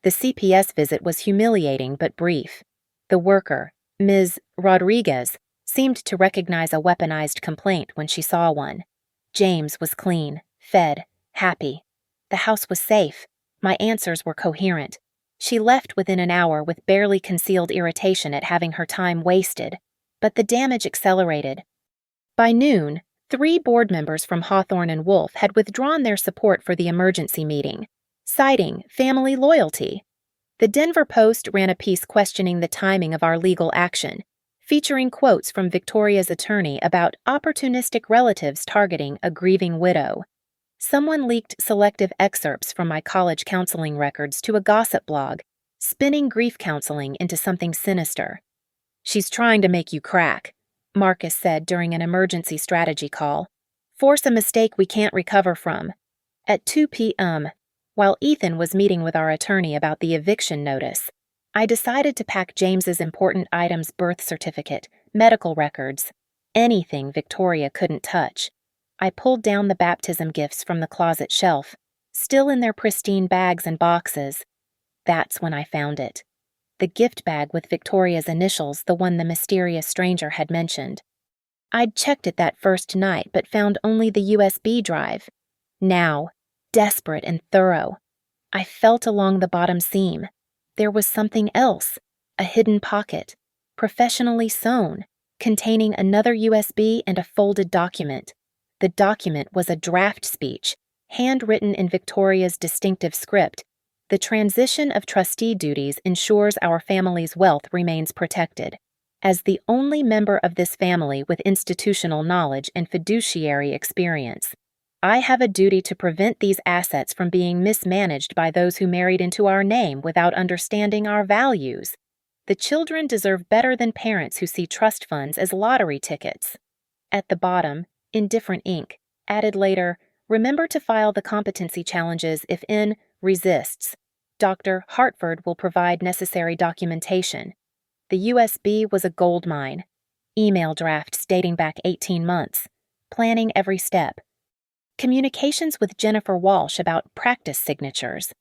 Speaker 1: The CPS visit was humiliating but brief. The worker, Ms. Rodriguez, seemed to recognize a weaponized complaint when she saw one. James was clean, fed, happy. The house was safe. My answers were coherent. She left within an hour with barely concealed irritation at having her time wasted. But the damage accelerated. By noon, 3 board members from Hawthorne and Wolf had withdrawn their support for the emergency meeting, citing family loyalty. The Denver Post ran a piece questioning the timing of our legal action, featuring quotes from Victoria's attorney about opportunistic relatives targeting a grieving widow. Someone leaked selective excerpts from my college counseling records to a gossip blog, spinning grief counseling into something sinister. "She's trying to make you crack," Marcus said during an emergency strategy call. "Force a mistake we can't recover from." At 2 p.m., while Ethan was meeting with our attorney about the eviction notice, I decided to pack James's important items: birth certificate, medical records, anything Victoria couldn't touch. I pulled down the baptism gifts from the closet shelf, still in their pristine bags and boxes. That's when I found it. The gift bag with Victoria's initials, the one the mysterious stranger had mentioned. I'd checked it that first night, but found only the USB drive. Now, desperate and thorough, I felt along the bottom seam. There was something else, a hidden pocket, professionally sewn, containing another USB and a folded document. The document was a draft speech, handwritten in Victoria's distinctive script. "The transition of trustee duties ensures our family's wealth remains protected. As the only member of this family with institutional knowledge and fiduciary experience, I have a duty to prevent these assets from being mismanaged by those who married into our name without understanding our values. The children deserve better than parents who see trust funds as lottery tickets." At the bottom, in different ink, added later, "Remember to file the competency challenges if in resists. Dr. Hartford will provide necessary documentation." The USB was a goldmine. Email drafts dating back 18 months. Planning every step. Communications with Jennifer Walsh about practice signatures.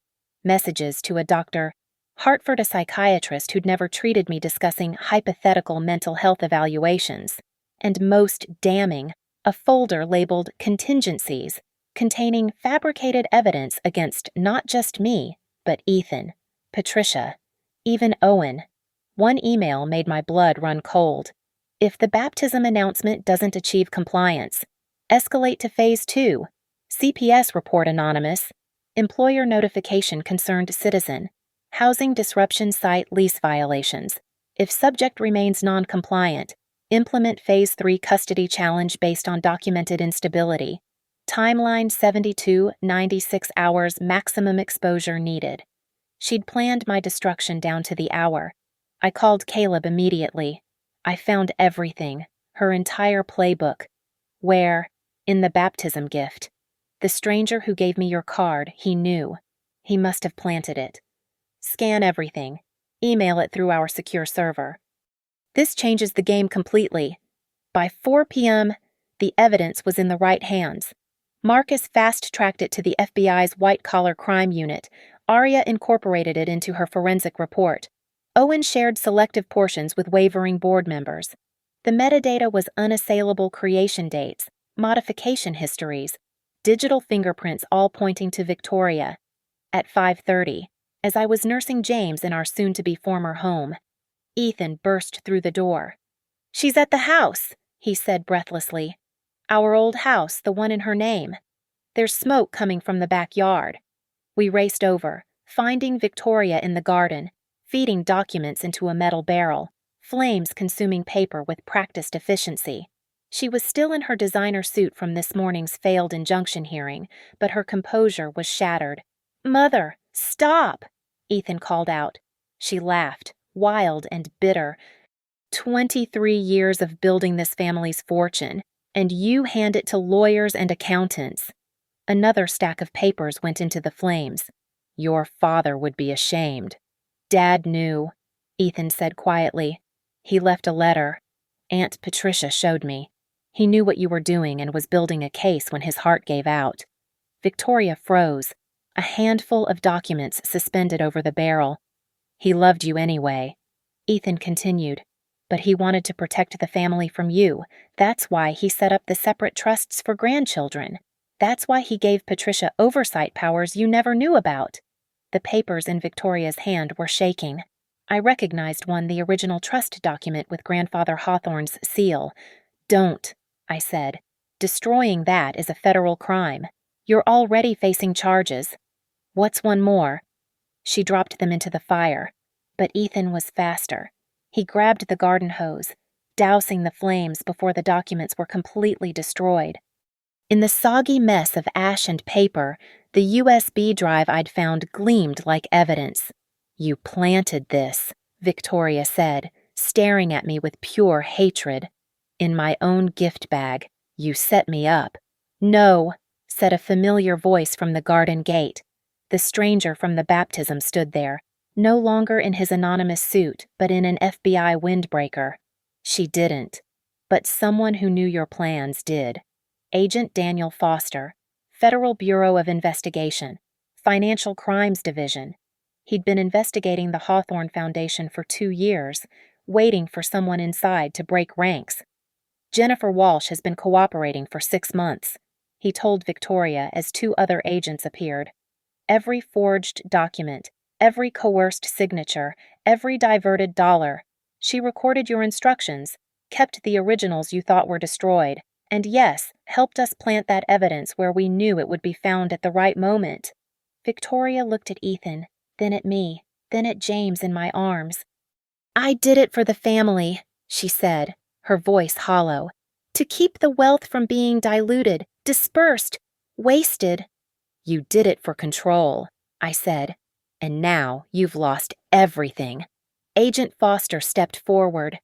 Speaker 1: Messages to a Dr. Hartford, a psychiatrist who'd never treated me, discussing hypothetical mental health evaluations. And most damning, a folder labeled contingencies, containing fabricated evidence against not just me, but Ethan, Patricia, even Owen. One email made my blood run cold. "If the baptism announcement doesn't achieve compliance, escalate to Phase 2. CPS report anonymous. Employer notification concerned citizen. Housing disruption site lease violations. If subject remains non-compliant, implement Phase 3 custody challenge based on documented instability. Timeline 72-96 hours maximum exposure needed." She'd planned my destruction down to the hour. I called Caleb immediately. I found everything, her entire playbook. Where? In the baptism gift. The stranger who gave me your card, he knew. He must have planted it. Scan everything. Email it through our secure server. This changes the game completely. By 4 p.m., the evidence was in the right hands. Marcus fast-tracked it to the FBI's white-collar crime unit. Aria incorporated it into her forensic report. Owen shared selective portions with wavering board members. The metadata was unassailable creation dates, modification histories, digital fingerprints, all pointing to Victoria. At 5:30, as I was nursing James in our soon-to-be former home, Ethan burst through the door. "She's at the house," he said breathlessly. "Our old house, the one in her name. There's smoke coming from the backyard." We raced over, finding Victoria in the garden, feeding documents into a metal barrel, flames consuming paper with practiced efficiency. She was still in her designer suit from this morning's failed injunction hearing, but her composure was shattered. "Mother, stop!" Ethan called out. She laughed, wild and bitter. 23 years of building this family's fortune, and you hand it to lawyers and accountants." Another stack of papers went into the flames. "Your father would be ashamed." "Dad knew," Ethan said quietly. "He left a letter. Aunt Patricia showed me. He knew what you were doing and was building a case when his heart gave out." Victoria froze, a handful of documents suspended over the barrel. "He loved you anyway," Ethan continued, "but he wanted to protect the family from you. That's why he set up the separate trusts for grandchildren. That's why he gave Patricia oversight powers you never knew about." The papers in Victoria's hand were shaking. I recognized one, the original trust document with Grandfather Hawthorne's seal. "Don't," I said. "Destroying that is a federal crime. You're already facing charges." "What's one more?" She dropped them into the fire. But Ethan was faster. He grabbed the garden hose, dousing the flames before the documents were completely destroyed. In the soggy mess of ash and paper, the USB drive I'd found gleamed like evidence. You planted this, Victoria said, staring at me with pure hatred. In my own gift bag, you set me up. No, said a familiar voice from the garden gate. The stranger from the baptism stood there, no longer in his anonymous suit, but in an FBI windbreaker. She didn't, but someone who knew your plans did. Agent Daniel Foster, Federal Bureau of Investigation, Financial Crimes Division. He'd been investigating the Hawthorne Foundation for 2 years, waiting for someone inside to break ranks. Jennifer Walsh has been cooperating for 6 months, he told Victoria as 2 other agents appeared. Every forged document, every coerced signature, every diverted dollar. She recorded your instructions, kept the originals you thought were destroyed, and yes, helped us plant that evidence where we knew it would be found at the right moment. Victoria looked at Ethan, then at me, then at James in my arms. I did it for the family, she said, her voice hollow. To keep the wealth from being diluted, dispersed, wasted. You did it for control, I said. And now you've lost everything. Agent Foster stepped forward.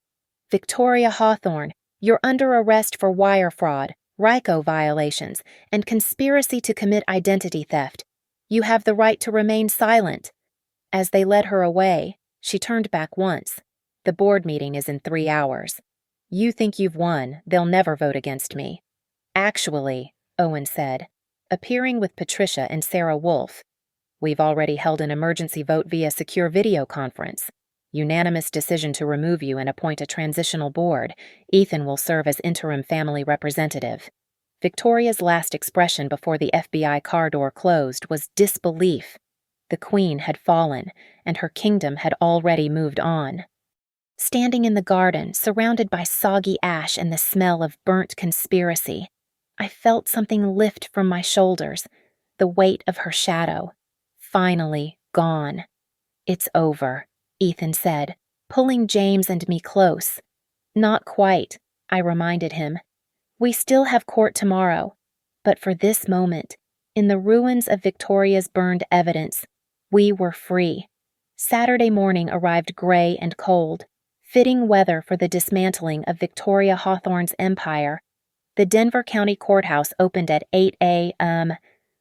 Speaker 1: Victoria Hawthorne, you're under arrest for wire fraud, RICO violations, and conspiracy to commit identity theft. You have the right to remain silent. As they led her away, she turned back once. The board meeting is in 3 hours. You think you've won, they'll never vote against me. Actually, Owen said, appearing with Patricia and Sarah Wolfe. We've already held an emergency vote via secure video conference. Unanimous decision to remove you and appoint a transitional board. Ethan will serve as interim family representative. Victoria's last expression before the FBI car door closed was disbelief. The Queen had fallen, and her kingdom had already moved on. Standing in the garden, surrounded by soggy ash and the smell of burnt conspiracy, I felt something lift from my shoulders, the weight of her shadow. Finally gone. It's over, Ethan said, pulling James and me close. Not quite, I reminded him. We still have court tomorrow, but for this moment, in the ruins of Victoria's burned evidence, we were free. Saturday morning arrived gray and cold, fitting weather for the dismantling of Victoria Hawthorne's empire. The Denver County Courthouse opened at 8 a.m.,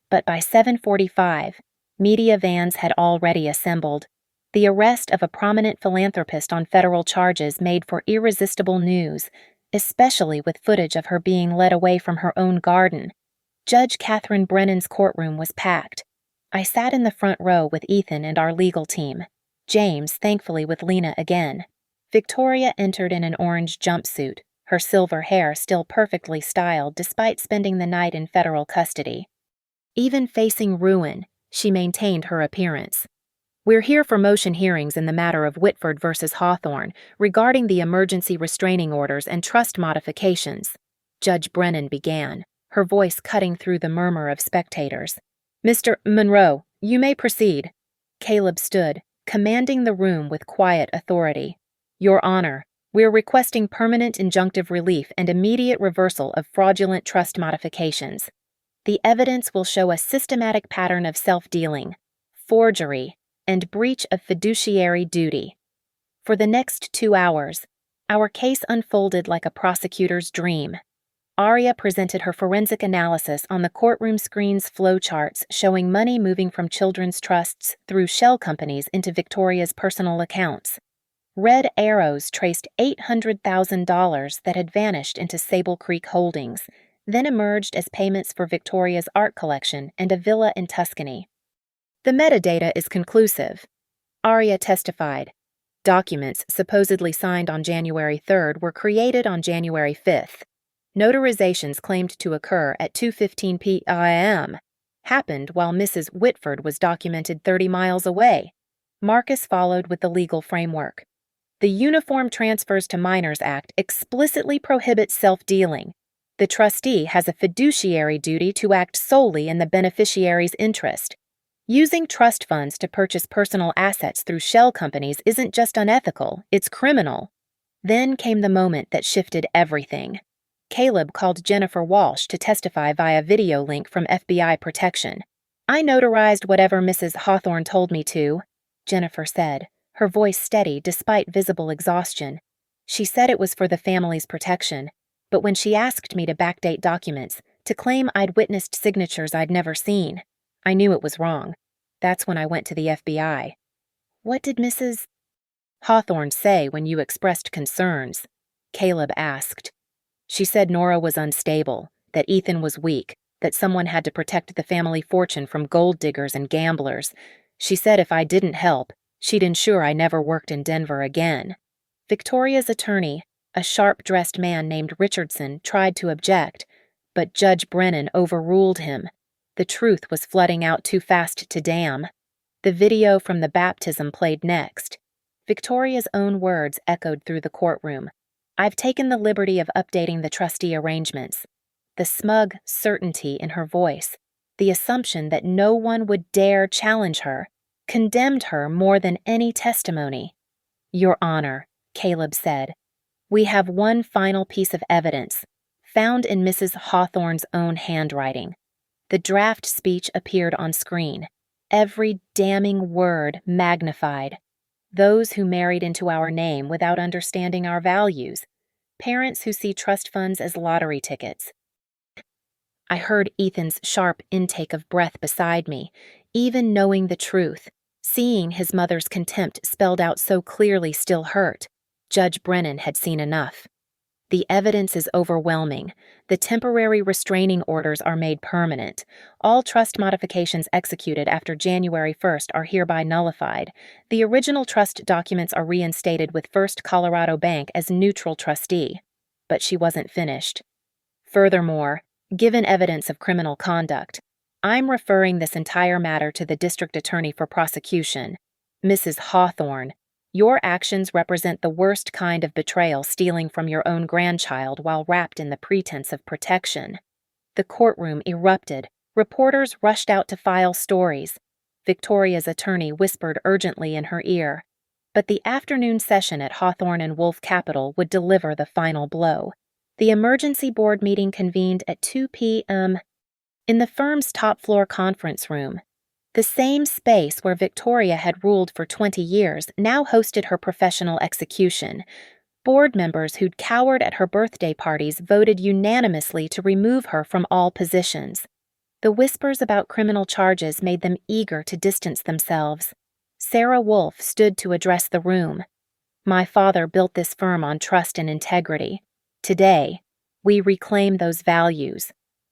Speaker 1: but by 7:45, media vans had already assembled. The arrest of a prominent philanthropist on federal charges made for irresistible news, especially with footage of her being led away from her own garden. Judge Catherine Brennan's courtroom was packed. I sat in the front row with Ethan and our legal team, James thankfully with Lena again. Victoria entered in an orange jumpsuit, her silver hair still perfectly styled despite spending the night in federal custody. Even facing ruin, she maintained her appearance. We're here for motion hearings in the matter of Whitford versus Hawthorne regarding the emergency restraining orders and trust modifications. Judge Brennan began, her voice cutting through the murmur of spectators. Mr. Monroe, you may proceed. Caleb stood, commanding the room with quiet authority. Your Honor, we're requesting permanent injunctive relief and immediate reversal of fraudulent trust modifications. The evidence will show a systematic pattern of self-dealing, forgery, and breach of fiduciary duty. For the next 2 hours, our case unfolded like a prosecutor's dream. Aria presented her forensic analysis on the courtroom screen's flowcharts showing money moving from children's trusts through shell companies into Victoria's personal accounts. Red arrows traced $800,000 that had vanished into Sable Creek Holdings, then emerged as payments for Victoria's art collection and a villa in Tuscany. The metadata is conclusive. Aria testified. Documents supposedly signed on January 3rd were created on January 5th. Notarizations claimed to occur at 2:15 p.m. happened while Mrs. Whitford was documented 30 miles away. Marcus followed with the legal framework. The Uniform Transfers to Minors Act explicitly prohibits self-dealing. The trustee has a fiduciary duty to act solely in the beneficiary's interest. Using trust funds to purchase personal assets through shell companies isn't just unethical, it's criminal. Then came the moment that shifted everything. Caleb called Jennifer Walsh to testify via video link from FBI protection. I notarized whatever Mrs. Hawthorne told me to. Jennifer said, her voice steady despite visible exhaustion. She said it was for the family's protection, but when she asked me to backdate documents, to claim I'd witnessed signatures I'd never seen, I knew it was wrong. That's when I went to the FBI. What did Mrs. Hawthorne say when you expressed concerns? Caleb asked. She said Nora was unstable, that Ethan was weak, that someone had to protect the family fortune from gold diggers and gamblers. She said if I didn't help, she'd ensure I never worked in Denver again. Victoria's attorney, a sharp-dressed man named Richardson, tried to object, but Judge Brennan overruled him. The truth was flooding out too fast to dam. The video from the baptism played next. Victoria's own words echoed through the courtroom. I've taken the liberty of updating the trustee arrangements. The smug certainty in her voice, the assumption that no one would dare challenge her, condemned her more than any testimony. Your Honor, Caleb said, we have one final piece of evidence, found in Mrs. Hawthorne's own handwriting. The draft speech appeared on screen, every damning word magnified. Those who married into our name without understanding our values. Parents who see trust funds as lottery tickets. I heard Ethan's sharp intake of breath beside me, even knowing the truth. Seeing his mother's contempt spelled out so clearly still hurt. Judge Brennan had seen enough. The evidence is overwhelming. The temporary restraining orders are made permanent. All trust modifications executed after January 1st are hereby nullified. The original trust documents are reinstated with First Colorado Bank as neutral trustee. But she wasn't finished. Furthermore, given evidence of criminal conduct, I'm referring this entire matter to the district attorney for prosecution. Mrs. Hawthorne, your actions represent the worst kind of betrayal, stealing from your own grandchild while wrapped in the pretense of protection. The courtroom erupted. Reporters rushed out to file stories. Victoria's attorney whispered urgently in her ear. But the afternoon session at Hawthorne and Wolf Capital would deliver the final blow. The emergency board meeting convened at 2 p.m. in the firm's top-floor conference room. The same space where Victoria had ruled for 20 years now hosted her professional execution. Board members who'd cowered at her birthday parties voted unanimously to remove her from all positions. The whispers about criminal charges made them eager to distance themselves. Sarah Wolf stood to address the room. My father built this firm on trust and integrity. Today, we reclaim those values.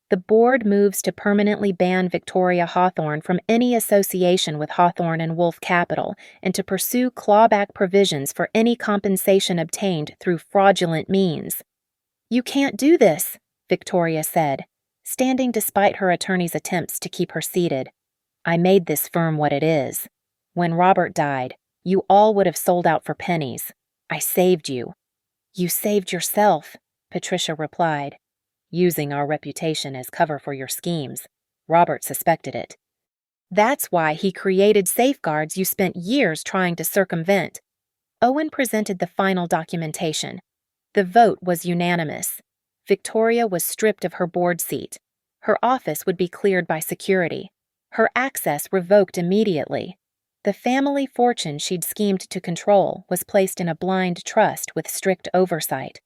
Speaker 1: The board moves to permanently ban Victoria Hawthorne from any association with Hawthorne and Wolf Capital and to pursue clawback provisions for any compensation obtained through fraudulent means. You can't do this, Victoria said, standing despite her attorney's attempts to keep her seated. I made this firm what it is. When Robert died, you all would have sold out for pennies. I saved you. You saved yourself, Patricia replied. Using our reputation as cover for your schemes. Robert suspected it. That's why he created safeguards you spent years trying to circumvent. Owen presented the final documentation. The vote was unanimous. Victoria was stripped of her board seat. Her office would be cleared by security. Her access revoked immediately. The family fortune she'd schemed to control was placed in a blind trust with strict oversight.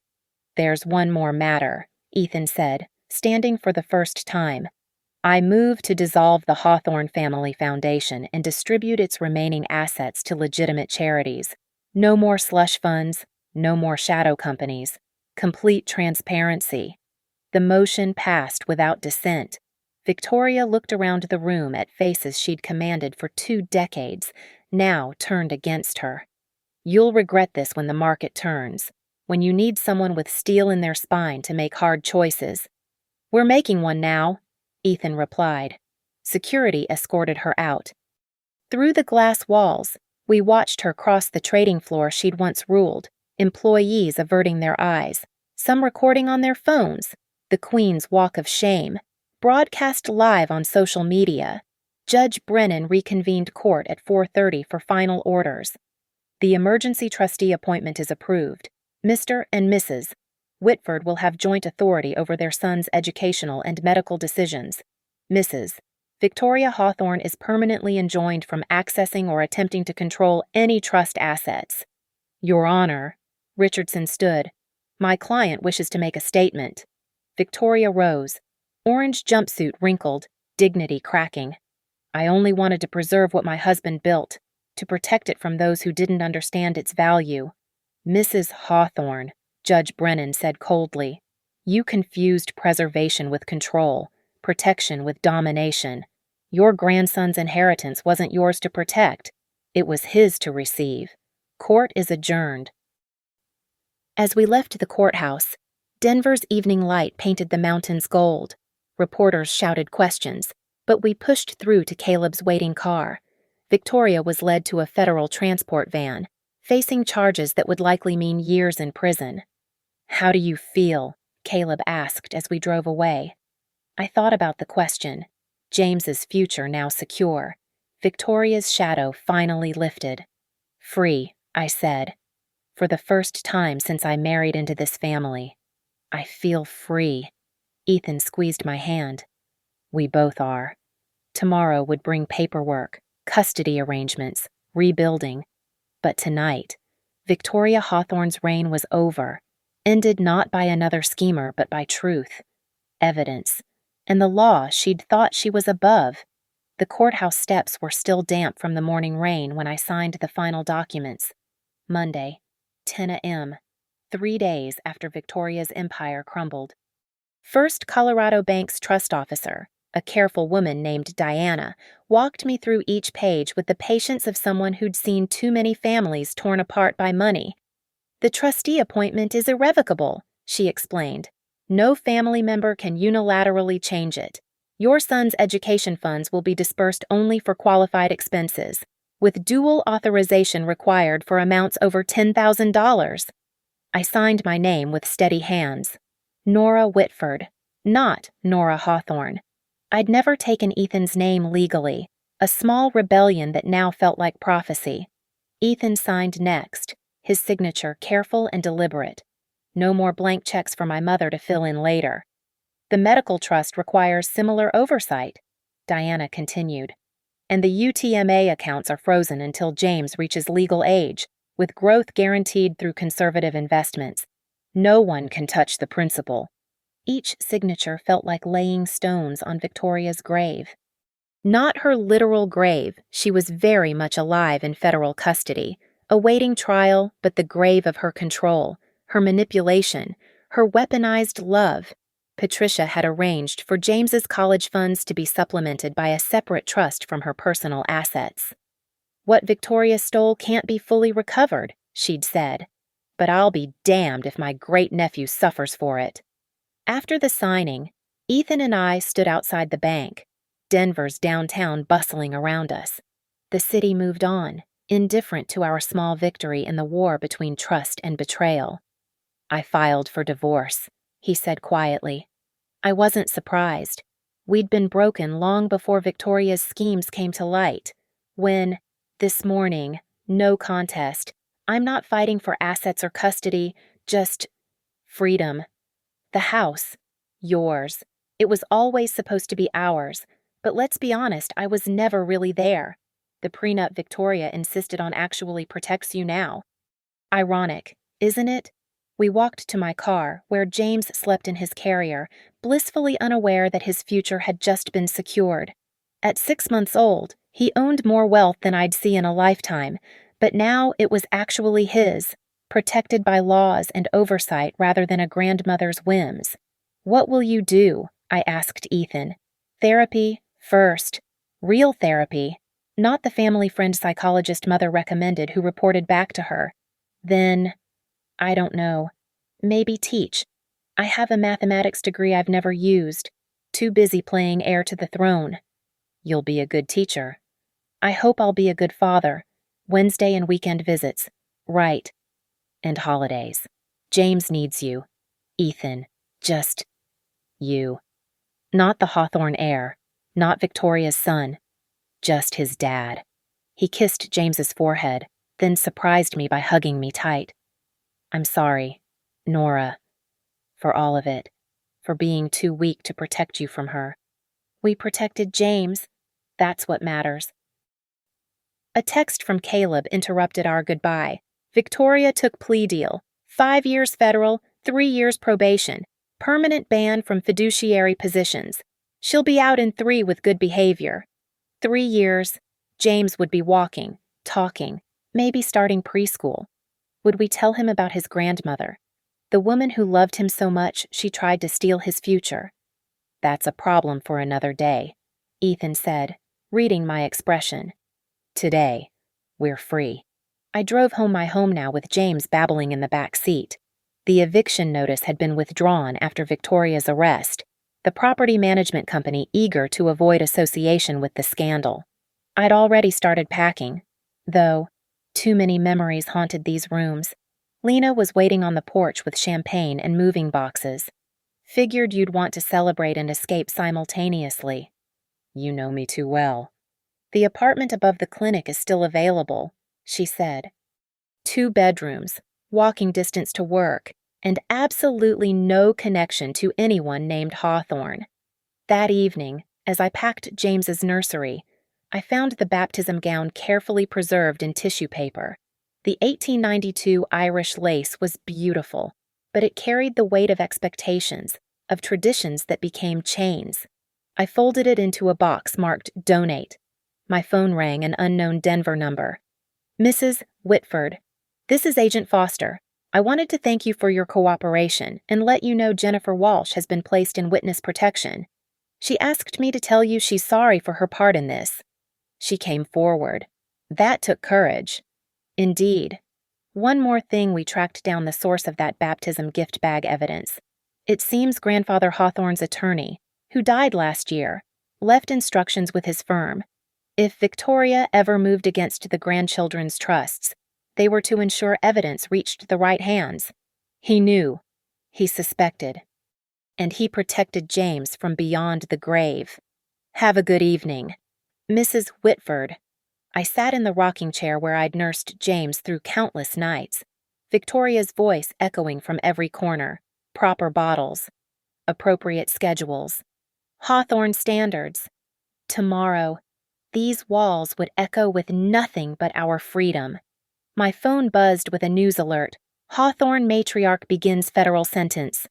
Speaker 1: There's one more matter, Ethan said, standing for the first time. I move to dissolve the Hawthorne Family Foundation and distribute its remaining assets to legitimate charities. No more slush funds, no more shadow companies. Complete transparency. The motion passed without dissent. Victoria looked around the room at faces she'd commanded for 2 decades, now turned against her. You'll regret this when the market turns. When you need someone with steel in their spine to make hard choices. We're making one now, Ethan replied. Security escorted her out. Through the glass walls, we watched her cross the trading floor she'd once ruled, employees averting their eyes, some recording on their phones, the Queen's Walk of Shame, broadcast live on social media. Judge Brennan reconvened court at 4:30 for final orders. The emergency trustee appointment is approved. Mr. and Mrs. Whitford will have joint authority over their son's educational and medical decisions. Mrs. Victoria Hawthorne is permanently enjoined from accessing or attempting to control any trust assets. Your Honor, Richardson stood. My client wishes to make a statement. Victoria rose, orange jumpsuit wrinkled, dignity cracking. I only wanted to preserve what my husband built, to protect it from those who didn't understand its value. Mrs. Hawthorne, Judge Brennan said coldly, you confused preservation with control, protection with domination. Your grandson's inheritance wasn't yours to protect. It was his to receive. Court is adjourned. As we left the courthouse, Denver's evening light painted the mountains gold. Reporters shouted questions, but we pushed through to Caleb's waiting car. Victoria was led to a federal transport van, facing charges that would likely mean years in prison. How do you feel? Caleb asked as we drove away. I thought about the question. James's future now secure. Victoria's shadow finally lifted. Free, I said. For the first time since I married into this family. I feel free. Ethan squeezed my hand. We both are. Tomorrow would bring paperwork, custody arrangements, rebuilding. But tonight, Victoria Hawthorne's reign was over, ended not by another schemer but by truth, evidence, and the law she'd thought she was above. The courthouse steps were still damp from the morning rain when I signed the final documents. Monday, 10 a.m., 3 days after Victoria's empire crumbled. First Colorado Bank's trust officer, a careful woman named Diana, walked me through each page with the patience of someone who'd seen too many families torn apart by money. The trustee appointment is irrevocable, she explained. No family member can unilaterally change it. Your son's education funds will be dispersed only for qualified expenses, with dual authorization required for amounts over $10,000. I signed my name with steady hands. Nora Whitford, not Nora Hawthorne. I'd never taken Ethan's name legally, a small rebellion that now felt like prophecy. Ethan signed next, his signature careful and deliberate. No more blank checks for my mother to fill in later. The medical trust requires similar oversight, Diana continued. And the UTMA accounts are frozen until James reaches legal age, with growth guaranteed through conservative investments. No one can touch the principal. Each signature felt like laying stones on Victoria's grave. Not her literal grave, she was very much alive in federal custody, awaiting trial, but the grave of her control, her manipulation, her weaponized love. Patricia had arranged for James's college funds to be supplemented by a separate trust from her personal assets. What Victoria stole can't be fully recovered, she'd said, but I'll be damned if my great-nephew suffers for it. After the signing, Ethan and I stood outside the bank, Denver's downtown bustling around us. The city moved on, indifferent to our small victory in the war between trust and betrayal. I filed for divorce, he said quietly. I wasn't surprised. We'd been broken long before Victoria's schemes came to light. When, this morning, no contest, I'm not fighting for assets or custody, just freedom. The house, yours. It was always supposed to be ours, but let's be honest, I was never really there. The prenup Victoria insisted on actually protects you now. Ironic, isn't it? We walked to my car, where James slept in his carrier, blissfully unaware that his future had just been secured. At 6 months old, he owned more wealth than I'd see in a lifetime, but now it was actually his, protected by laws and oversight rather than a grandmother's whims. What will you do? I asked Ethan. Therapy, first. Real therapy, not the family friend psychologist mother recommended who reported back to her. Then, I don't know. Maybe teach. I have a mathematics degree I've never used. Too busy playing heir to the throne. You'll be a good teacher. I hope I'll be a good father. Wednesday and weekend visits. Right. And holidays. James needs you. Ethan. Just you. Not the Hawthorne heir. Not Victoria's son. Just his dad. He kissed James's forehead, then surprised me by hugging me tight. I'm sorry, Nora, for all of it, for being too weak to protect you from her. We protected James. That's what matters. A text from Caleb interrupted our goodbye. Victoria took plea deal. 5 years federal, 3 years probation. Permanent ban from fiduciary positions. She'll be out in 3 with good behavior. 3 years, James would be walking, talking, maybe starting preschool. Would we tell him about his grandmother? The woman who loved him so much she tried to steal his future. That's a problem for another day, Ethan said, reading my expression. Today, we're free. I drove home now with James babbling in the back seat. The eviction notice had been withdrawn after Victoria's arrest, the property management company eager to avoid association with the scandal. I'd already started packing, though too many memories haunted these rooms. Lena was waiting on the porch with champagne and moving boxes. Figured you'd want to celebrate and escape simultaneously. You know me too well. The apartment above the clinic is still available, she said. 2 bedrooms, walking distance to work, and absolutely no connection to anyone named Hawthorne. That evening, as I packed James's nursery, I found the baptism gown carefully preserved in tissue paper. The 1892 Irish lace was beautiful, but it carried the weight of expectations, of traditions that became chains. I folded it into a box marked Donate. My phone rang, an unknown Denver number. Mrs. Whitford, this is Agent Foster. I wanted to thank you for your cooperation and let you know Jennifer Walsh has been placed in witness protection. She asked me to tell you she's sorry for her part in this. She came forward. That took courage. Indeed. One more thing, we tracked down the source of that baptism gift bag evidence. It seems Grandfather Hawthorne's attorney, who died last year, left instructions with his firm. If Victoria ever moved against the grandchildren's trusts, they were to ensure evidence reached the right hands. He knew. He suspected. And he protected James from beyond the grave. Have a good evening. Mrs. Whitford. I sat in the rocking chair where I'd nursed James through countless nights, Victoria's voice echoing from every corner. Proper bottles. Appropriate schedules. Hawthorne standards. Tomorrow, these walls would echo with nothing but our freedom. My phone buzzed with a news alert. Hawthorne matriarch begins federal sentence.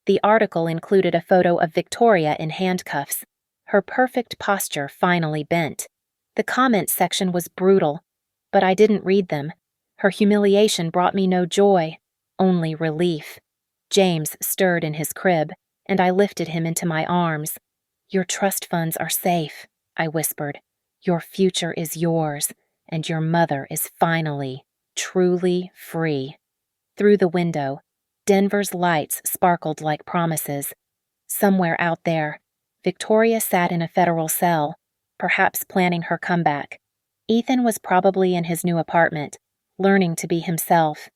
Speaker 1: The article included a photo of Victoria in handcuffs, her perfect posture finally bent. The comments section was brutal, but I didn't read them. Her humiliation brought me no joy, only relief. James stirred in his crib, and I lifted him into my arms. Your trust funds are safe, I whispered. Your future is yours, and your mother is finally, truly free. Through the window, Denver's lights sparkled like promises. Somewhere out there, Victoria sat in a federal cell, perhaps planning her comeback. Ethan was probably in his new apartment, learning to be himself.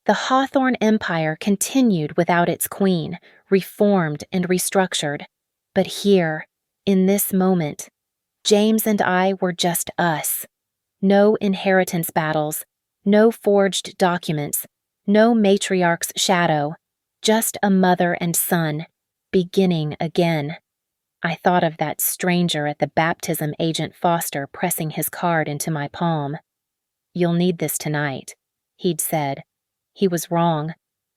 Speaker 1: The Hawthorne empire continued without its queen, reformed and restructured. But here, in this moment, James and I were just us. No inheritance battles, no forged documents, no matriarch's shadow, just a mother and son, beginning again. I thought of that stranger at the baptism, Agent Foster, pressing his card into my palm. You'll need this tonight, he'd said. He was wrong.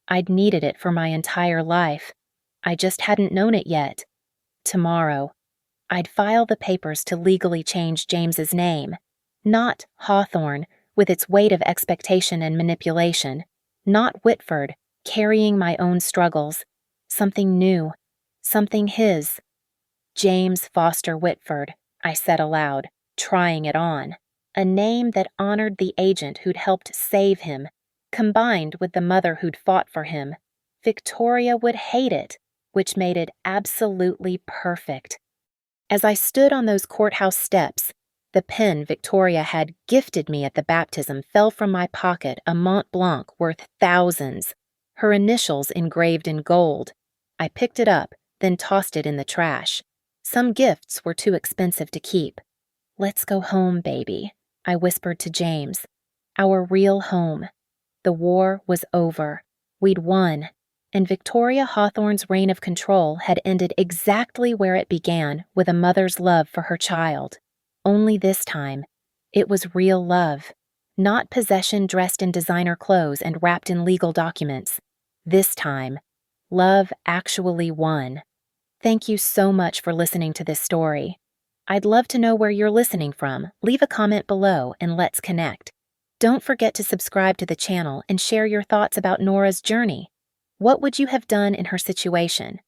Speaker 1: I'd needed it for my entire life. I just hadn't known it yet. Tomorrow, I'd file the papers to legally change James's name. Not Hawthorne, with its weight of expectation and manipulation. Not Whitford, carrying my own struggles. Something new. Something his. James Foster Whitford, I said aloud, trying it on. A name that honored the agent who'd helped save him, combined with the mother who'd fought for him. Victoria would hate it, which made it absolutely perfect. As I stood on those courthouse steps, the pen Victoria had gifted me at the baptism fell from my pocket, a Mont Blanc worth thousands, her initials engraved in gold. I picked it up, then tossed it in the trash. Some gifts were too expensive to keep. Let's go home, baby, I whispered to James. Our real home. The war was over. We'd won. and Victoria Hawthorne's reign of control had ended exactly where it began, with a mother's love for her child. Only this time, it was real love, not possession dressed in designer clothes and wrapped in legal documents. This time, love actually won. Thank you so much for listening to this story. I'd love to know where you're listening from. Leave a comment below and let's connect. Don't forget to subscribe to the channel and share your thoughts about Nora's journey. What would you have done in her situation?